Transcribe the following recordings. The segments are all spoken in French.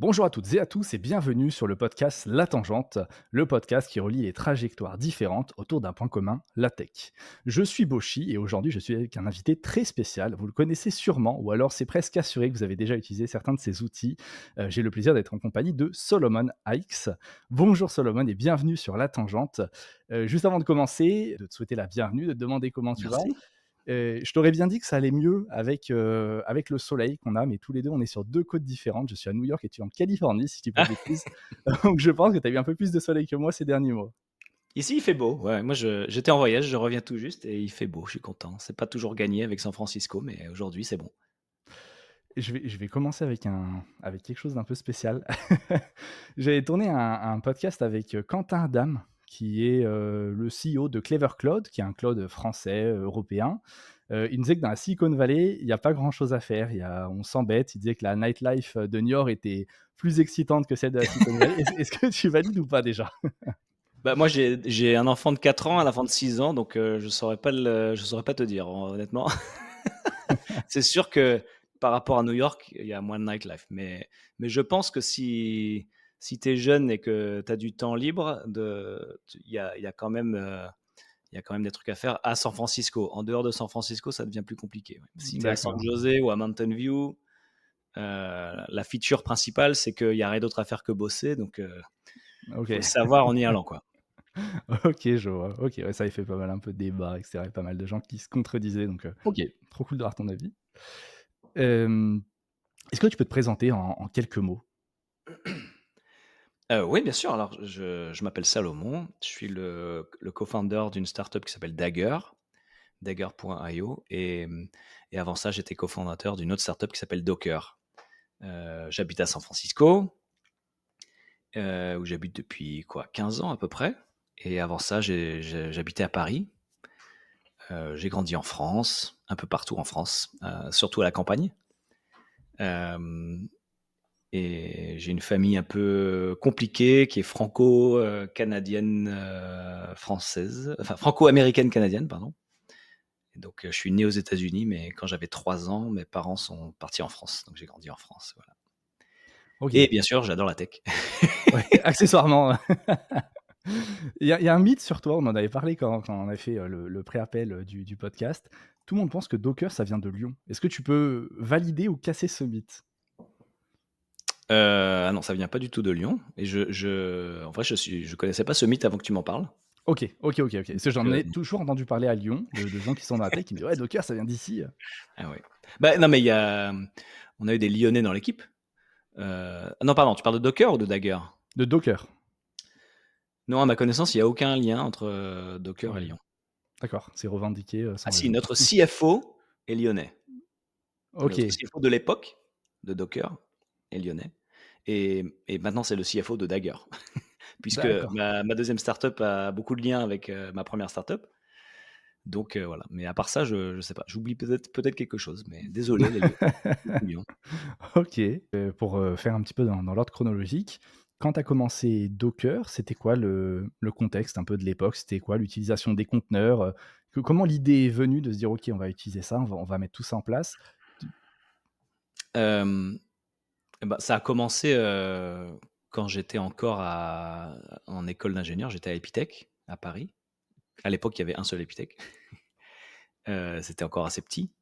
Bonjour à toutes et à tous et bienvenue sur le podcast La Tangente, le podcast qui relie les trajectoires différentes autour d'un point commun, la tech. Je suis Boshi et aujourd'hui je suis avec un invité très spécial. Vous le connaissez sûrement ou alors c'est presque assuré que vous avez déjà utilisé certains de ses outils. J'ai le plaisir d'être en compagnie de Solomon Hikes. Bonjour Solomon et bienvenue sur La Tangente. Juste avant de commencer, de te souhaiter la bienvenue, de te demander comment tu vas. Merci. Je t'aurais bien dit que ça allait mieux avec le soleil qu'on a, mais tous les 2 on est sur 2 côtes différentes. Je suis à New York et tu es en Californie, si je dis pas de bêtises. Donc je pense que tu as eu un peu plus de soleil que moi ces derniers mois. Ici, il fait beau. Ouais, moi, j'étais en voyage, je reviens tout juste et il fait beau, je suis content. C'est pas toujours gagné avec San Francisco, mais aujourd'hui, c'est bon. Je vais commencer avec quelque chose d'un peu spécial. J'avais tourné un podcast avec, Quentin Dame, qui est, le CEO de Clever Cloud, qui est un cloud français, européen. Il me disait que dans la Silicon Valley, il y a pas grand chose à faire. On s'embête. Il disait que la nightlife, de New York était plus excitante que celle de la Silicon Valley. Est-ce que tu valides ou pas déjà? Bah, moi, j'ai un enfant de 4 ans, un enfant de 6 ans, donc je saurais pas te dire, honnêtement. C'est sûr que par rapport à New York, il y a moins de nightlife, mais je pense que si tu es jeune et que tu as du temps libre, il y a quand même des trucs à faire à San Francisco. En dehors de San Francisco, ça devient plus compliqué, ouais. Si tu es à San D'accord. José ou à Mountain View, la feature principale, c'est qu'il y a rien d'autre à faire que bosser, donc faut le OK. savoir en y allant, quoi. OK, je vois. OK, ouais, ça avait fait pas mal un peu de débat et cetera, et pas mal de gens qui se contredisaient donc OK, trop cool d'avoir ton avis. Hem, Est-ce que tu peux te présenter en quelques mots? Oui, bien sûr. Alors je m'appelle Salomon, je suis le co-founder d'une startup qui s'appelle Dagger, Dagger.io et avant ça, j'étais cofondateur d'une autre startup qui s'appelle Docker. J'habite à San Francisco, où j'habite depuis quoi? 15 ans à peu près et avant ça, j'habitais à Paris. J'ai grandi en France, un peu partout en France, surtout à la campagne. Hem Et j'ai une famille un peu compliquée qui est franco-canadienne, française, enfin franco-américaine canadienne, pardon. Et donc, je suis né aux États-Unis, mais quand j'avais 3 ans, mes parents sont partis en France, donc j'ai grandi en France, voilà. Et OK. bien sûr, j'adore la tech. Ouais, accessoirement. Il y a un mythe sur toi, on en avait parlé quand on avait fait, le pré-appel, du podcast. Tout le monde pense que Docker, ça vient de Lyon. Est-ce que tu peux valider ou casser ce mythe? Ah non, ça vient pas du tout de Lyon et en vrai, je connaissais pas ce mythe avant que tu m'en parles, OK, OK, OK, OK. Parce que donc j'en ai toujours entendu parler à Lyon, de gens qui sont dans la tech, qui me disent: «Ouais, Docker, ça vient d'ici». ah ouais. Bah, non, mais on a eu des Lyonnais dans l'équipe. Non, pardon, tu parles de Docker ou de Dagger? De Docker. Non, à ma connaissance, il y a aucun lien entre, Docker et Ouais, Lyon. d'accord, c'est revendiqué, Ah sans si, raison. notre CFO est lyonnais. Notre OK, CFO de l'époque, de Docker, est lyonnais et maintenant c'est le CFO de Dagger. Puisque d'accord. ma 2e startup a beaucoup de liens avec, ma première startup. Donc voilà. Mais à part ça, je sais pas. J'oublie peut-être quelque chose, mais désolé les Lyonnais. Coucou Lyon. OK, pour, faire un petit peu dans l'ordre chronologique, quand tu as commencé Docker, c'était quoi le contexte un peu de l'époque? C'était quoi l'utilisation des conteneurs? Comment l'idée est venue de se dire: «OK, on va utiliser ça, on va mettre tout ça en place»? Tu Hem, et bah, ça a commencé, quand j'étais encore en école d'ingénieur. J'étais à Epitech, à Paris. À l'époque, il y avait un seul Epitech. C'était encore assez petit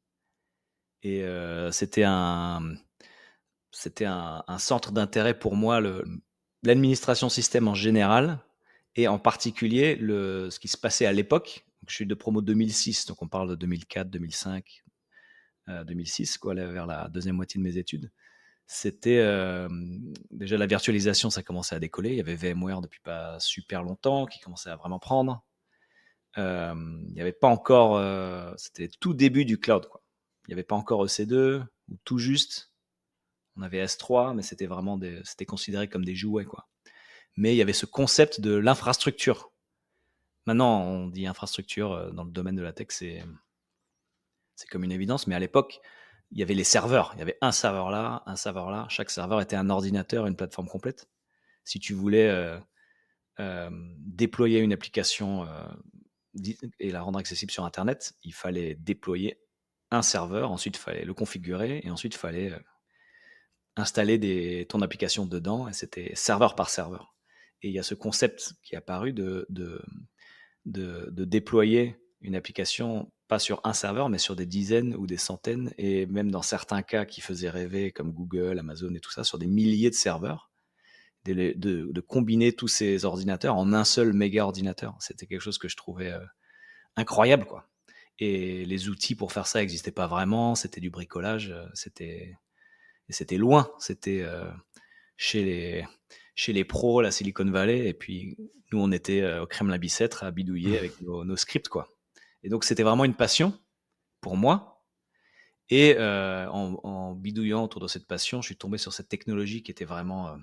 et c'était un centre d'intérêt pour moi, l'administration système en général et en particulier ce qui se passait à l'époque. Donc je suis de promo 2006, donc on parle de 2004, 2005, 2006 quoi, vers la deuxième moitié de mes études. C'était, déjà la virtualisation, ça commençait à décoller. Il y avait VMware depuis pas super longtemps qui commençait à vraiment prendre. Il y avait pas encore, c'était tout début du cloud, quoi. Il y avait pas encore EC2 ou tout juste. On avait S3, mais c'était considéré comme des jouets, quoi. Mais il y avait ce concept de l'infrastructure. Maintenant, on dit infrastructure, dans le domaine de la tech, c'est comme une évidence, mais à l'époque, il y avait les serveurs. Il y avait un serveur là, un serveur là. Chaque serveur était un ordinateur, une plateforme complète. Si tu voulais, déployer une application, et la rendre accessible sur internet, il fallait déployer un serveur, ensuite il fallait le configurer et ensuite il fallait, installer ton application dedans et c'était serveur par serveur. Et il y a ce concept qui est apparu de déployer une application, pas sur un serveur, mais sur des dizaines ou des centaines et même dans certains cas qui faisaient rêver comme Google, Amazon et tout ça, sur des milliers de serveurs, de combiner tous ces ordinateurs en un seul méga ordinateur. C'était quelque chose que je trouvais, incroyable, quoi. Et les outils pour faire ça n'existaient pas vraiment, c'était du bricolage, c'était loin, c'était, chez les chez les pros, la Silicon Valley et puis nous, on était, au Kremlin-Bicêtre à bidouiller avec nos scripts, quoi. Et donc c'était vraiment une passion pour moi et en bidouillant autour de cette passion, je suis tombé sur cette technologie qui était vraiment,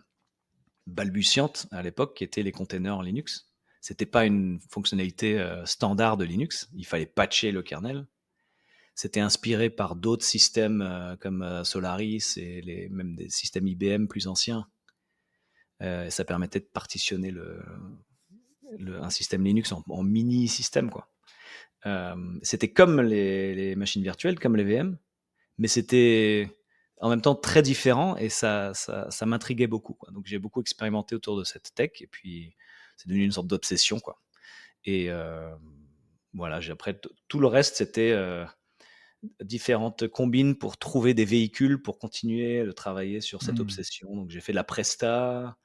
balbutiante à l'époque, qui étaient les containers Linux. C'était pas une fonctionnalité, standard de Linux, il fallait patcher le kernel. C'était inspiré par d'autres systèmes, comme, Solaris et même des systèmes IBM plus anciens. Ça permettait de partitionner un système Linux en mini système, quoi. C'était comme les machines virtuelles, comme les VM, mais c'était en même temps très différent et ça m'intriguait beaucoup, quoi. Donc j'ai beaucoup expérimenté autour de cette tech et puis c'est devenu une sorte d'obsession, quoi. Et voilà, après tout le reste, c'était différentes combines pour trouver des véhicules pour continuer de travailler sur cette Mmh. obsession. Donc j'ai fait de la presta.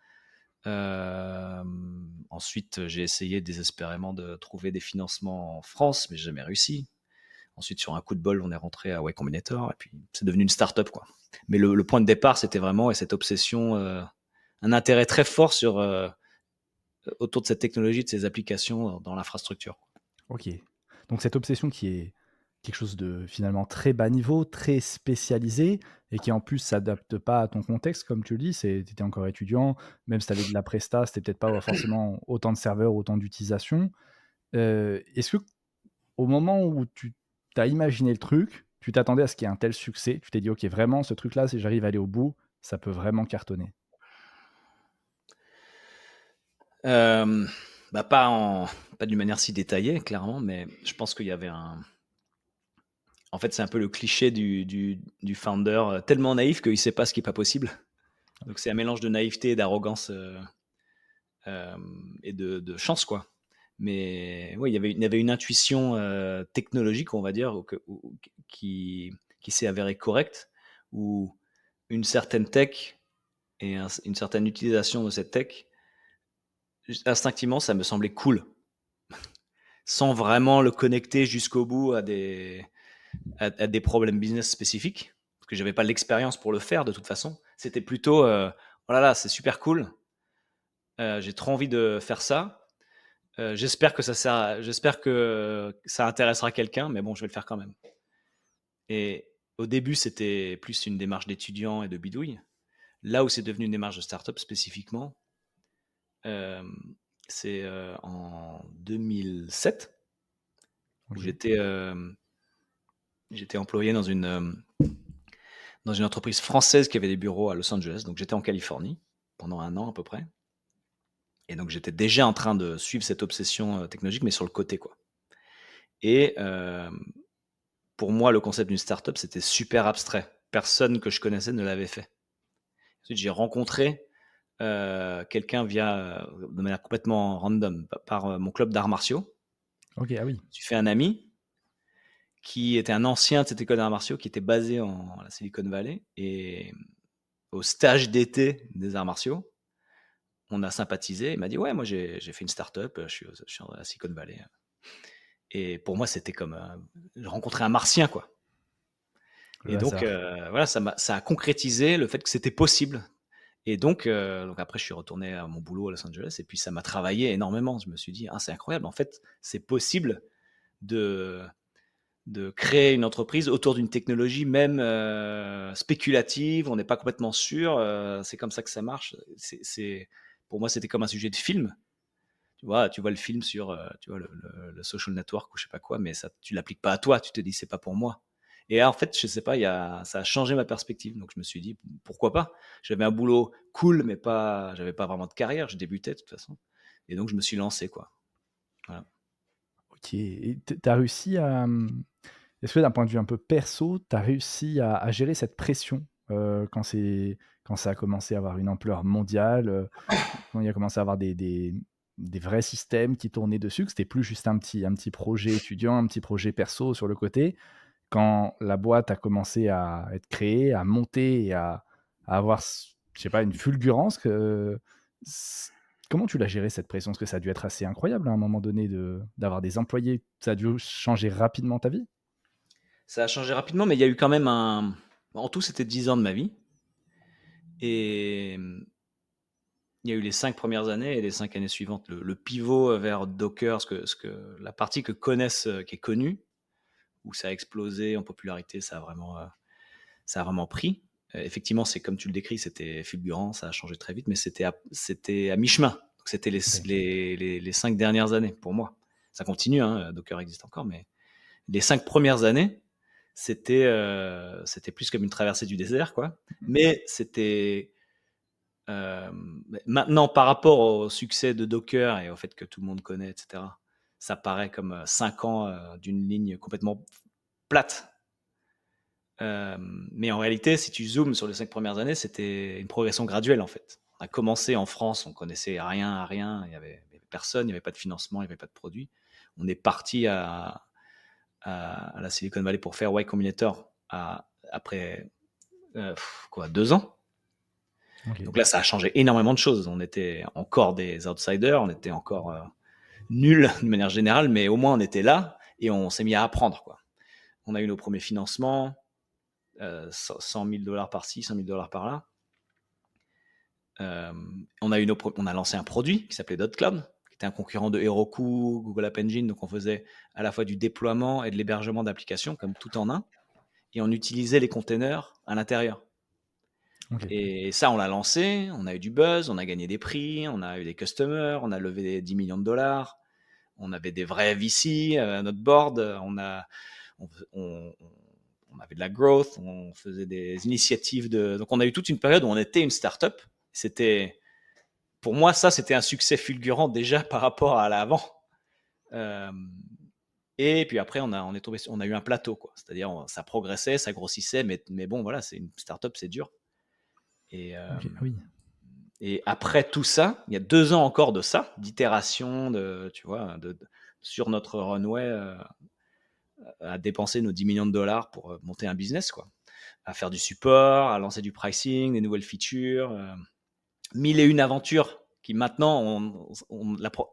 Ensuite, j'ai essayé désespérément de trouver des financements en France, mais j'ai jamais réussi. Ensuite, sur un coup de bol, on est rentré à Y Combinator et puis c'est devenu une start-up, quoi. Mais le point de départ, c'était vraiment cette obsession, un intérêt très fort autour de cette technologie, de ces applications dans l'infrastructure. OK. Donc cette obsession qui est quelque chose de finalement très bas niveau, très spécialisé et qui en plus s'adapte pas à ton contexte comme tu le dis, tu étais encore étudiant, même si tu avais de la presta, c'était peut-être pas forcément autant de serveurs, autant d'utilisation. Est-ce qu'au moment où tu as imaginé le truc, tu t'attendais à ce qu'il y ait un tel succès? Tu t'es dit: «OK, vraiment ce truc-là, si j'arrive à aller au bout, ça peut vraiment cartonner»? Hem, Bah, pas d'une manière si détaillée clairement, mais je pense qu'il y avait en fait, c'est un peu le cliché du founder, tellement naïf qu'il sait pas ce qui est pas possible. Donc c'est un mélange de naïveté et d'arrogance, et de chance, quoi. Mais oui, il y avait une intuition, technologique, on va dire, ou qui s'est avérée correcte, où une certaine tech et une certaine utilisation de cette tech, instinctivement, ça me semblait cool, sans vraiment le connecter jusqu'au bout à des problèmes business spécifiques, parce que j'avais pas l'expérience pour le faire de toute façon. C'était plutôt, «Oh là là, c'est super cool, j'ai trop envie de faire ça, j'espère que ça intéressera quelqu'un, mais bon, je vais le faire quand même». Et au début, c'était plus une démarche d'étudiant et de bidouille. Là où c'est devenu une démarche de start-up spécifiquement, hem, c'est, en 2007 où OK. j'étais employé dans une entreprise française qui avait des bureaux à Los Angeles, donc j'étais en Californie pendant 1 an à peu près et donc j'étais déjà en train de suivre cette obsession, technologique, mais sur le côté, quoi. Et pour moi, le concept d'une startup, c'était super abstrait. Personne que je connaissais ne l'avait fait. Ensuite, j'ai rencontré, quelqu'un de manière complètement random, par, mon club d'arts martiaux. OK, ah oui. Je me suis fait un ami qui était un ancien de cette école d'arts martiaux qui était basé à la Silicon Valley et au stage d'été des arts martiaux, on a sympathisé. Il m'a dit: «Ouais, moi j'ai fait une start-up, je suis à la Silicon Valley». Et pour moi, c'était comme, rencontrer un martien, quoi. Le Et donc, hasard. voilà, ça a concrétisé le fait que c'était possible. Et donc après je suis retourné à mon boulot à Los Angeles et puis ça m'a travaillé énormément. Je me suis dit: «Ah, c'est incroyable, en fait, c'est possible de créer une entreprise autour d'une technologie même, spéculative, on n'est pas complètement sûr, c'est comme ça que ça marche». Pour moi, c'était comme un sujet de film. Tu vois le film sur, tu vois le Social Network ou je sais pas quoi, mais ça tu l'appliques pas à toi, tu te dis: «C'est pas pour moi». Et là, en fait, je sais pas, ça a changé ma perspective, donc je me suis dit: «Pourquoi pas?» J'avais un boulot cool, mais j'avais pas vraiment de carrière, je débutais de toute façon et donc je me suis lancé, quoi. Voilà. OK et tu as réussi à, est-ce que d'un point de vue un peu perso, tu as réussi à gérer cette pression, quand c'est quand ça a commencé à avoir une ampleur mondiale, quand il a commencé à avoir des vrais systèmes qui tournaient dessus, que c'était plus juste un petit projet étudiant, un petit projet perso sur le côté. Quand la boîte a commencé à être créée, à monter et à avoir je sais pas, une fulgurance que c comment tu l'as géré cette pression? Parce que ça a dû être assez incroyable à un moment donné d'avoir des employés. Ça a dû changer rapidement ta vie? Ça a changé rapidement, mais il y a eu quand même en tout, c'était 10 ans de ma vie et il y a eu les 5 premières années et les 5 années suivantes. Le pivot vers Docker, la partie que connaissent, qui est connue, où ça a explosé en popularité, ça a vraiment pris. Effectivement, c'est comme tu le décris, c'était fulgurant, ça a changé très vite, mais c'était à mi-chemin. Donc c'était OK. les 5 dernières années pour moi. Ça continue, hein, Docker existe encore, mais les 5 premières années, c'était plus comme une traversée du désert, quoi. Mais maintenant, par rapport au succès de Docker et au fait que tout le monde connaît, et cetera, ça paraît comme 5 ans d'une ligne complètement plate. Mais en réalité, si tu zoomes sur les 5 premières années, c'était une progression graduelle, en fait. On a commencé en France, on connaissait rien à rien, il y avait personne, il y avait pas de financement, il y avait pas de produit. On est parti à la Silicon Valley pour faire Y Combinator après, quoi, 2 ans. OK. Donc là, ça a changé énormément de choses. On était encore des outsiders, on était encore, nuls de manière générale, mais au moins on était là et on s'est mis à apprendre, quoi. On a eu nos premiers financements, 100 000 $ par-ci, 100 000 $ par-là. On a lancé un produit qui s'appelait .cloud, qui était un concurrent de Heroku, Google App Engine. Donc on faisait à la fois du déploiement et de l'hébergement d'applications, comme tout en un, et on utilisait les containers à l'intérieur. OK. Et ça, on l'a lancé, on a eu du buzz, on a gagné des prix, on a eu des customers, on a levé 10 millions de dollars, on avait des vrais VC à notre board, on, on- on avait de la growth, on faisait des initiatives donc on a eu toute une période où on était une startup. C'était, pour moi, ça, c'était un succès fulgurant déjà par rapport à l'avant. Euh, et puis après, on a eu un plateau, quoi. C'est-à-dire, ça progressait, ça grossissait, mais bon, voilà, c'est une startup, c'est dur. Et, OK. Ah oui. après tout ça, il y a 2 ans encore de ça, d'itération, tu vois, sur notre runway, à dépenser nos 10 millions de dollars pour monter un business, quoi. À faire du support, à lancer du pricing, des nouvelles features, mille et une aventures qui maintenant,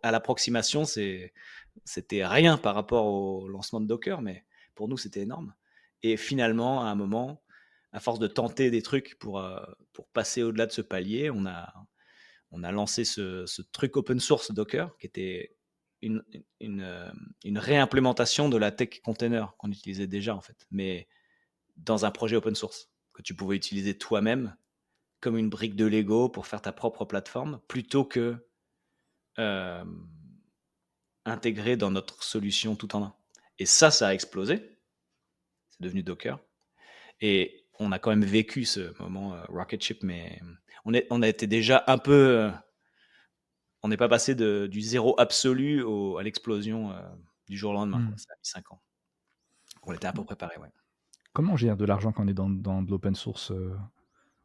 à l'approximation, c'était rien par rapport au lancement de Docker, mais pour nous, c'était énorme. Et finalement, à un moment, à force de tenter des trucs pour passer au-delà de ce palier, on a lancé ce truc open source Docker, qui était une, une, euh, une réimplémentation de la tech container qu'on utilisait déjà, en fait, mais dans un projet open source, que tu pouvais utiliser toi-même comme une brique de Lego pour faire ta propre plateforme, plutôt que euh, intégrer dans notre solution tout en un. Et ça a explosé. C'est devenu Docker. Et on a quand même vécu ce moment Rocket Ship, mais on a été déjà un peu. On n'est pas passé du zéro absolu à l'explosion du jour au lendemain, quoi. Mmh. Ça a mis 5 ans. On était un peu préparé, ouais. Comment on gère de l'argent quand on est dans de l'open source?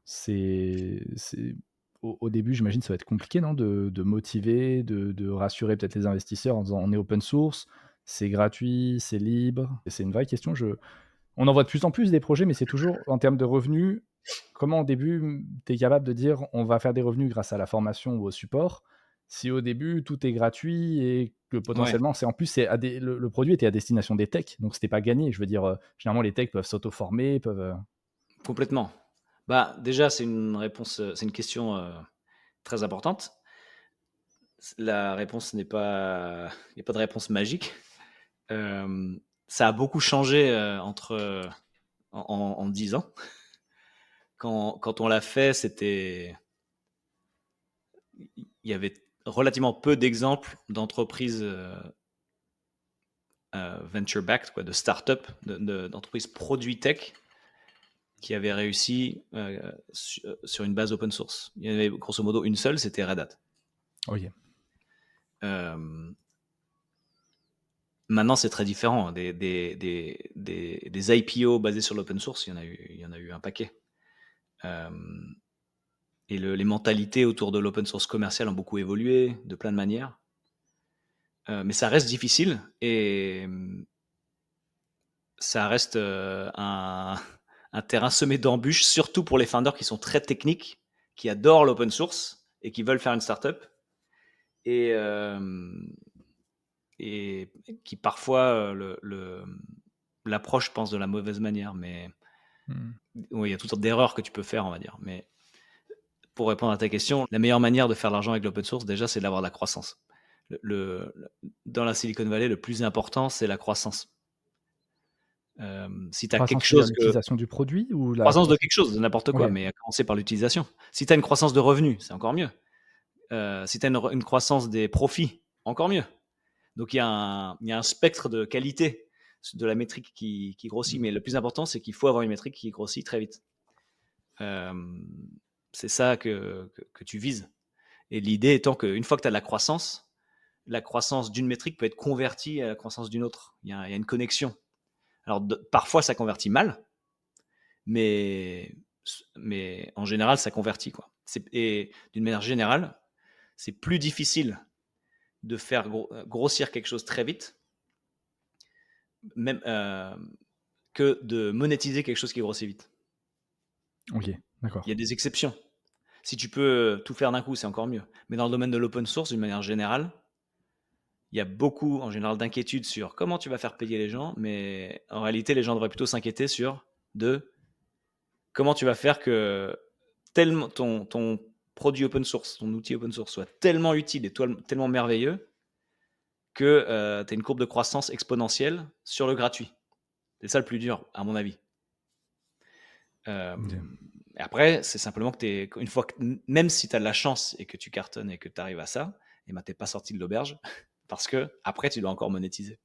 C'est au début, j'imagine, ça va être compliqué, non? De motiver, de rassurer peut-être les investisseurs en disant: «On est open source, c'est gratuit, c'est libre». Et c'est une vraie question. On en voit de plus en plus des projets, mais c'est toujours en termes de revenus, comment au début, tu es capable de dire: «On va faire des revenus grâce à la formation ou au support», si au début tout est gratuit et que Ouais, potentiellement c'est en plus c'est à des le produit était à destination des techs, donc c'était pas gagné. Je veux dire, généralement les techs peuvent s'auto-former, peuvent. complètement. Bah, déjà, c'est une question très importante. La réponse n'est pas, il n'y a pas de réponse magique. Euh, Ça a beaucoup changé en 10 ans. Quand on l'a fait, il y avait relativement peu d'exemples d'entreprises venture-backed, quoi, de start-up, d'entreprises produits tech qui avaient réussi sur une base open source. Il y en avait grosso modo une seule, c'était Red Hat. OK. Euh, Maintenant, c'est très différent. Des IPO basés sur l'open source, il y en a eu un paquet. Euh, et les mentalités autour de l'open source commercial ont beaucoup évolué de plein de manières. Mais ça reste difficile et ça reste un terrain semé d'embûches, surtout pour les founders qui sont très techniques, qui adorent l'open source et qui veulent faire une startup et, et qui parfois l'approche, je pense, de la mauvaise manière. Mais oui, il y a toutes sortes d'erreurs que tu peux faire, on va dire. Mais pour répondre à ta question, la meilleure manière de faire de l'argent avec l'open source, déjà, c'est d'avoir de la croissance. Dans la Silicon Valley, le plus important, c'est la croissance. Si tu as quelque Croissance, c'est-à-dire chose que l'utilisation du produit ou la croissance de croissance? quelque chose, de n'importe OK. quoi, mais à commencer par l'utilisation. Si tu as une croissance de revenus, c'est encore mieux. Si tu as une croissance des profits, encore mieux. Donc il y a un spectre de qualité de la métrique qui grossit, mais le plus important, c'est qu'il faut avoir une métrique qui grossit très vite. C'est ça que tu vises. Et l'idée étant qu'une fois que tu as de la croissance d'une métrique peut être convertie à la croissance d'une autre. Il y a une connexion. Alors parfois ça convertit mal, mais en général ça convertit, quoi. Et d'une manière générale, c'est plus difficile de faire grossir quelque chose très vite, même que de monétiser quelque chose qui grossit vite. OK, Il d'accord. y a des exceptions. Si tu peux tout faire d'un coup, c'est encore mieux. Mais dans le domaine de l'open source, d'une manière générale, il y a beaucoup, en général, d'inquiétudes sur comment tu vas faire payer les gens, mais en réalité, les gens devraient plutôt s'inquiéter sur comment tu vas faire que tellement ton produit open source, ton outil open source soit tellement utile et tellement merveilleux que tu as une courbe de croissance exponentielle sur le gratuit. C'est ça le plus dur, à mon avis. OK. Et après, c'est simplement que une fois que, même si tu as de la chance et que tu cartonnes et que tu arrives à ça, et ben, tu n'es pas sorti de l'auberge parce que après, tu dois encore monétiser.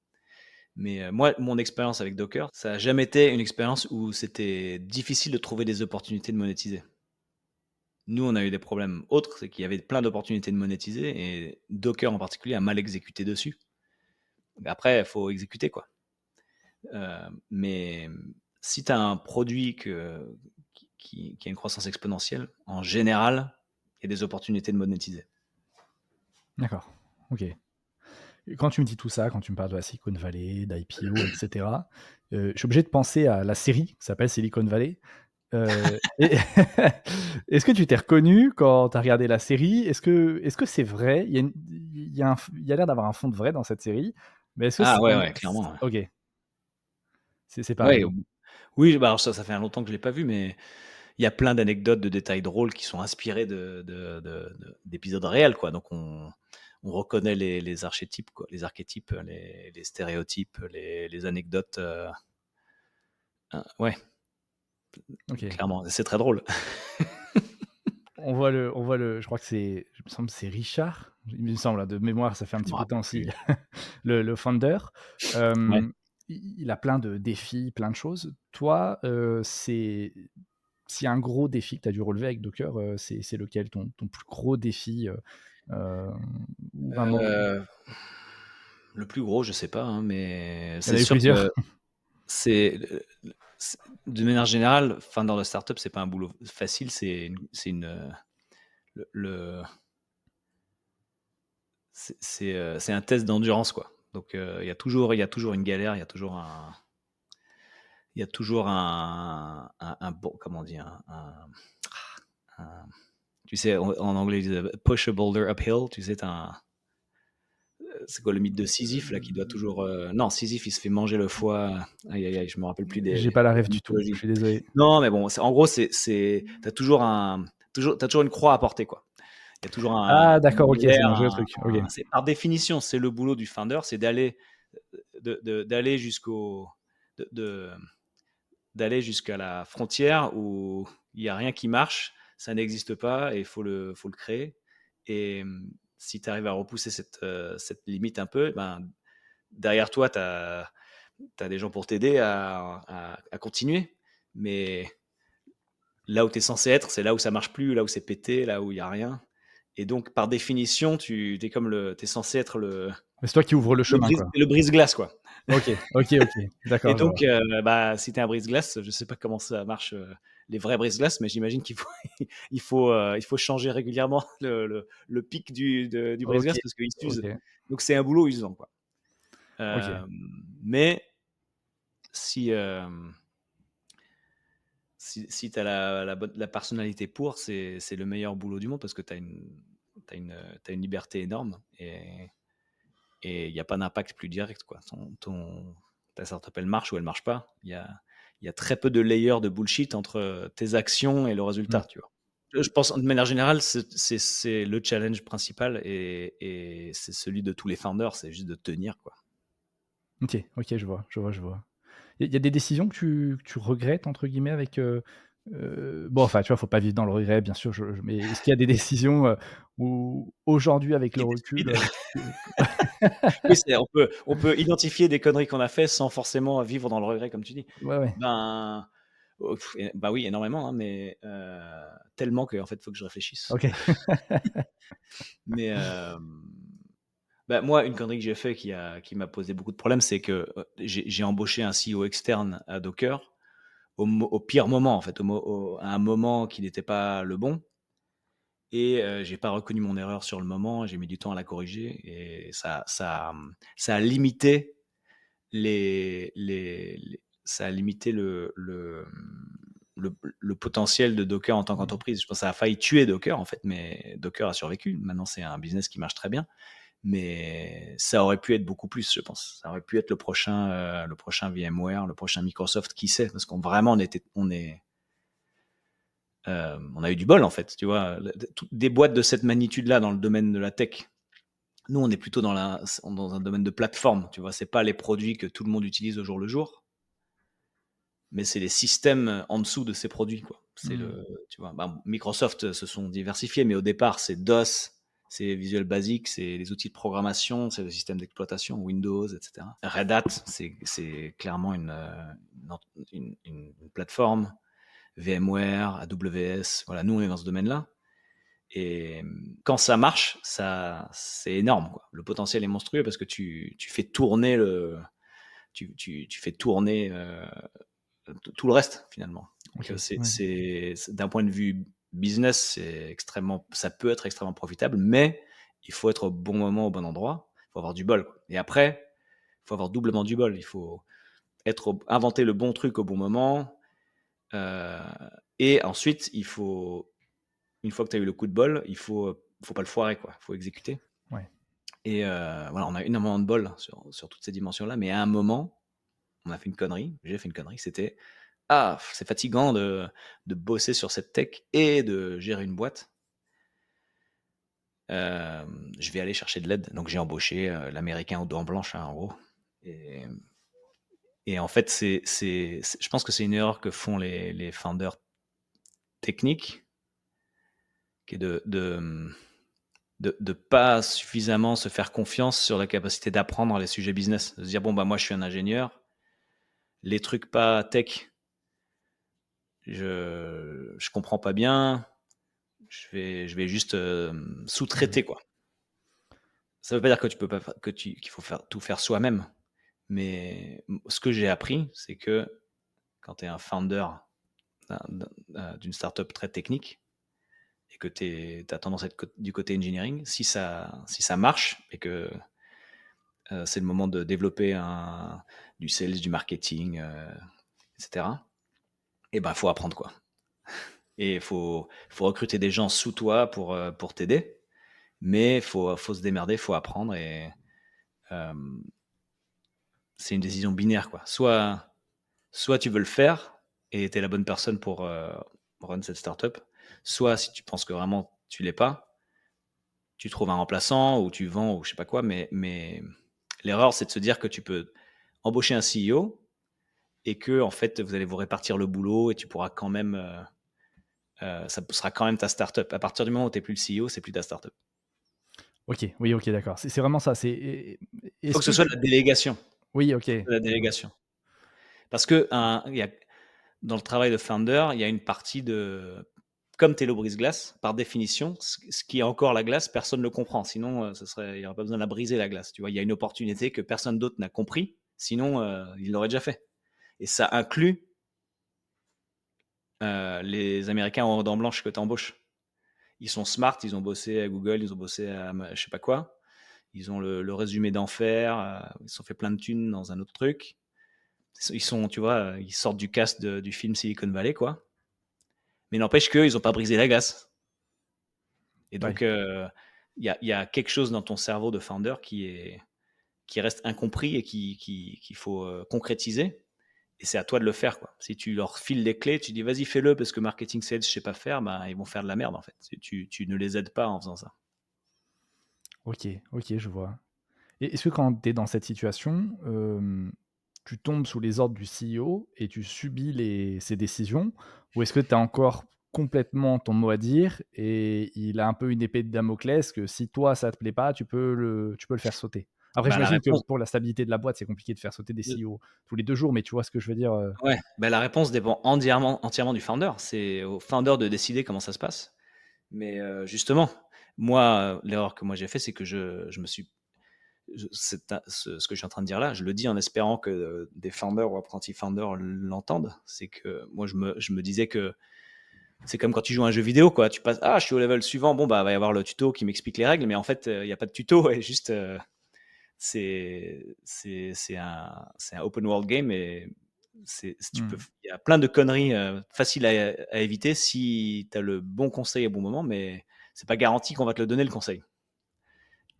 Mais moi, mon expérience avec Docker, ça n'a jamais été une expérience où c'était difficile de trouver des opportunités de monétiser. Nous, on a eu des problèmes autres, c'est qu'il y avait plein d'opportunités de monétiser et Docker en particulier a mal exécuté dessus. Après, il faut exécuter, quoi. Mais si tu as un produit qui a une croissance exponentielle, en général, il y a des opportunités de monétiser. D'accord, OK. Et quand tu me dis tout ça, quand tu me parles de la Silicon Valley, d'IPO, et cetera, je suis obligé de penser à la série qui s'appelle Silicon Valley. Et est-ce que tu t'es reconnu quand tu as regardé la série? Est-ce que c'est vrai? Il y a l'air d'avoir un fond de vrai dans cette série, mais est-ce que Ah c'est ouais, un ouais, clairement. OK, c'est Ouais, pareil? oui, bah alors ça fait longtemps que je l'ai pas vu, mais il y a plein d'anecdotes, de détails drôles qui sont inspirés d'épisodes réels, quoi. Donc on reconnaît les archétypes, quoi, les archétypes, les stéréotypes, les anecdotes. Ouais, OK. clairement, c'est très drôle. On voit le je crois que il me semble que c'est Richard, il me semble, hein, de mémoire, ça fait un Je petit me bout de temps rappelle aussi, plus. le founder. Ouais. Il a plein de défis, plein de choses. Toi, s'il y a un gros défi que tu as dû relever avec Docker, c'est lequel ton plus gros défi, heu, ou vraiment Euh, le plus gros, je sais pas, hein, mais il y en c'est a eu sûr que plusieurs? c'est c'est- de manière générale, founder de startup, c'est pas un boulot facile. Le, c'est un test d'endurance, quoi. Donc il y a toujours une galère, il y a toujours un bon, comment dire, un- tu sais, en anglais ils disent push a boulder uphill. Tu sais, c'est quoi le mythe de Sisyphe là qui doit toujours, non, Sisyphe il se fait manger le foie. Aïe aïe aïe, je me rappelle plus J'ai de pas la la ref du tout, je mythologie. suis désolé. Non, mais bon, en gros t'as toujours une croix à porter, quoi. Il y a toujours Ah d'accord, une OK, c'est galère, bon, j'ai le truc. OK. c'est par définition, c'est le boulot du founder, c'est d'aller de- de- d'aller jusqu'à la frontière où il n'y a rien qui marche, ça n'existe pas et il faut le créer. Et si tu arrives à repousser cette limite un peu, ben, derrière toi, tu as des gens pour t'aider à continuer. Mais là où tu es censé être, c'est là où ça marche plus, là où c'est pété, là où il n'y a rien. Et donc, par définition, tu es censé être Mais c'est toi qui ouvres le chemin, quoi. le brise-glace, quoi. OK, OK, OK. Et D'accord, je vois. donc, bah, si tu es un brise-glace, je sais pas comment ça marche, les vrais brise-glaces, mais j'imagine qu'il faut il faut changer régulièrement le pic du OK, brise-glace parce qu'il s'use. OK, Donc c'est un boulot usant, quoi. OK. Mais si, si tu as la personnalité pour, c'est le meilleur boulot du monde parce que tu as une liberté énorme et il y a pas d'impact plus direct, quoi. Ta startup, elle marche ou elle marche pas. Il y a très peu de layers de bullshit entre tes actions et le Mmh. résultat, tu vois? Je pense, de manière générale, c'est le challenge principal et c'est celui de tous les founders, c'est juste de tenir, quoi. OK, OK, je vois, je vois, je vois. Il y a des décisions que tu «regrettes» entre guillemets avec, bon, enfin, tu vois, faut pas vivre dans le regret, bien sûr, je mais est-ce qu'il y a des décisions, où aujourd'hui avec Qui le était recul, stupide. que Oui, on peut identifier des conneries qu'on a fait sans forcément vivre dans le regret, comme tu dis. ouais, ouais, Ben, bah, oui, énormément, hein, mais tellement qu'en fait, il faut que je réfléchisse. OK. Mais bah, moi, une connerie que j'ai fait qui m'a posé beaucoup de problèmes, c'est que, j'ai embauché un CEO externe à Docker au pire moment, en fait, à un moment qui n'était pas le bon et j'ai pas reconnu mon erreur sur le moment. J'ai mis du temps à la corriger et ça a limité ça a limité le potentiel de Docker en tant Mmh. qu'entreprise. Je pense que ça a failli tuer Docker, en fait, mais Docker a survécu. Maintenant, c'est un business qui marche très bien. Mais ça aurait pu être beaucoup plus, je pense. Ça aurait pu être le prochain VMware, le prochain Microsoft, qui sait? Parce qu'on vraiment, on a eu du bol, en fait, tu vois? Des boîtes de cette magnitude-là dans le domaine de la tech, nous, on est plutôt dans un domaine de plateforme, tu vois? C'est pas les produits que tout le monde utilise au jour le jour, mais c'est les systèmes en dessous de ces produits, quoi. Mmh. Tu vois? Bah, Microsoft se sont diversifiés, mais au départ, c'est DOS, c'est Visual Basic, c'est les outils de programmation, c'est le système d'exploitation, Windows, et cetera. Red Hat, c'est clairement une plateforme. VMware, AWS, voilà, nous, on est dans ce domaine-là. Et quand ça marche, c'est énorme, quoi. Le potentiel est monstrueux parce que tu fais tourner tu fais tourner tout le reste finalement. Donc, OK, ouais. d'un point de vue business, ça peut être extrêmement profitable, mais il faut être au bon moment, au bon endroit. Il faut avoir du bol, quoi. Et après, il faut avoir doublement du bol. Il faut inventer le bon truc au bon moment. euh, et ensuite, une fois que tu as eu le coup de bol, faut pas le foirer, quoi. Il faut exécuter. Ouais. Et voilà, on a énormément de bol sur toutes ces dimensions-là, mais à un moment, on a fait une connerie, j'ai fait une connerie, c'était: «Ah, c'est fatigant de bosser sur cette tech et de gérer une boîte. Je vais aller chercher de l'aide». Donc j'ai embauché, l'américain aux dents blanches, hein, en gros. Et en fait, je pense que c'est une erreur que font les founders techniques, qui est de pas suffisamment se faire confiance sur la capacité d'apprendre les sujets business. De se dire: «Bon, bah, moi, je suis un ingénieur, les trucs pas tech, je comprends pas bien, je vais juste, Mmh. sous-traiter, quoi». Ça veut pas dire que tu peux pas fa que tu qu'il faut tout faire soi-même, mais ce que j'ai appris, c'est que quand tu es un founder d'une startup très technique et que tu as tendance à être du côté engineering, si ça marche et que c'est le moment de développer du sales, du marketing, etc. Et ben, faut apprendre, quoi. Et faut recruter des gens sous toi pour t'aider, mais faut se démerder, faut apprendre et euh, c'est une décision binaire, quoi. Soit tu veux le faire et tu es la bonne personne pour run cette startup, soit si tu penses que vraiment tu l'es pas, tu trouves un remplaçant ou tu vends ou je sais pas quoi, mais l'erreur, c'est de se dire que tu peux embaucher un CEO et que en fait vous allez vous répartir le boulot et tu pourras quand même ça sera quand même ta startup. À partir du moment où tu n'es plus le CEO, c'est plus ta startup. OK, oui, OK, d'accord. C'est vraiment ça, Il faut est-ce que ce que soit de tu la délégation. oui, Il OK, faut que ce soit de la d'accord. délégation. Parce que dans le travail de founder, il y a une partie de comme tu es le brise-glace, par définition, ce qui est encore la glace, personne ne le comprend. Sinon, il n'y aurait pas besoin de la briser, la glace. Tu vois, il y a une opportunité que personne d'autre n'a compris. Sinon, il l'aurait déjà fait. Et ça inclut les Américains ont dents blanches que tu embauches. Ils sont smart, ils ont bossé à Google, ils ont bossé à je sais pas quoi. Ils ont le résumé d'enfer, ils se sont fait plein de thunes dans un autre truc. Ils sont, tu vois, ils sortent du cast du film Silicon Valley, quoi. Mais n'empêche qu'ils n'ont pas brisé la glace. Et donc, Ouais. il y a quelque chose dans ton cerveau de founder qui reste incompris et qu'il faut concrétiser. Et c'est à toi de le faire, quoi. Si tu leur files les clés, tu dis vas-y, fais-le parce que marketing sales, je sais pas faire, bah, ils vont faire de la merde en fait. Tu ne les aides pas en faisant ça. OK, OK, je vois. Et est-ce que quand tu es dans cette situation, tu tombes sous les ordres du CEO et tu subis ses décisions? Ou est-ce que tu as encore complètement ton mot à dire et il a un peu une épée de Damoclès que si toi ça te plaît pas, tu peux le faire sauter? Après Bah, la j'imagine que réponse, pour la stabilité de la boîte, c'est compliqué de faire sauter des CEO tous les 2 jours, mais tu vois ce que je veux dire? ouais, bah, la réponse dépend entièrement du founder. C'est au founder de décider comment ça se passe. Mais justement, moi, l'erreur que moi j'ai fait, c'est que je me suis ce que je suis en train de dire là, je le dis en espérant que des founders ou apprentis founders l'entendent. C'est que moi, je me disais que c'est comme quand tu joues à un jeu vidéo, quoi. Tu passes, ah, je suis au level suivant, bon, bah, va y avoir le tuto qui m'explique les règles, mais en fait, il n'y a pas de tuto, et juste, c'est un open world game, et Mmh. il y a plein de conneries faciles à éviter si tu as le bon conseil au bon moment, mais c'est pas garanti qu'on va te le donner, le conseil.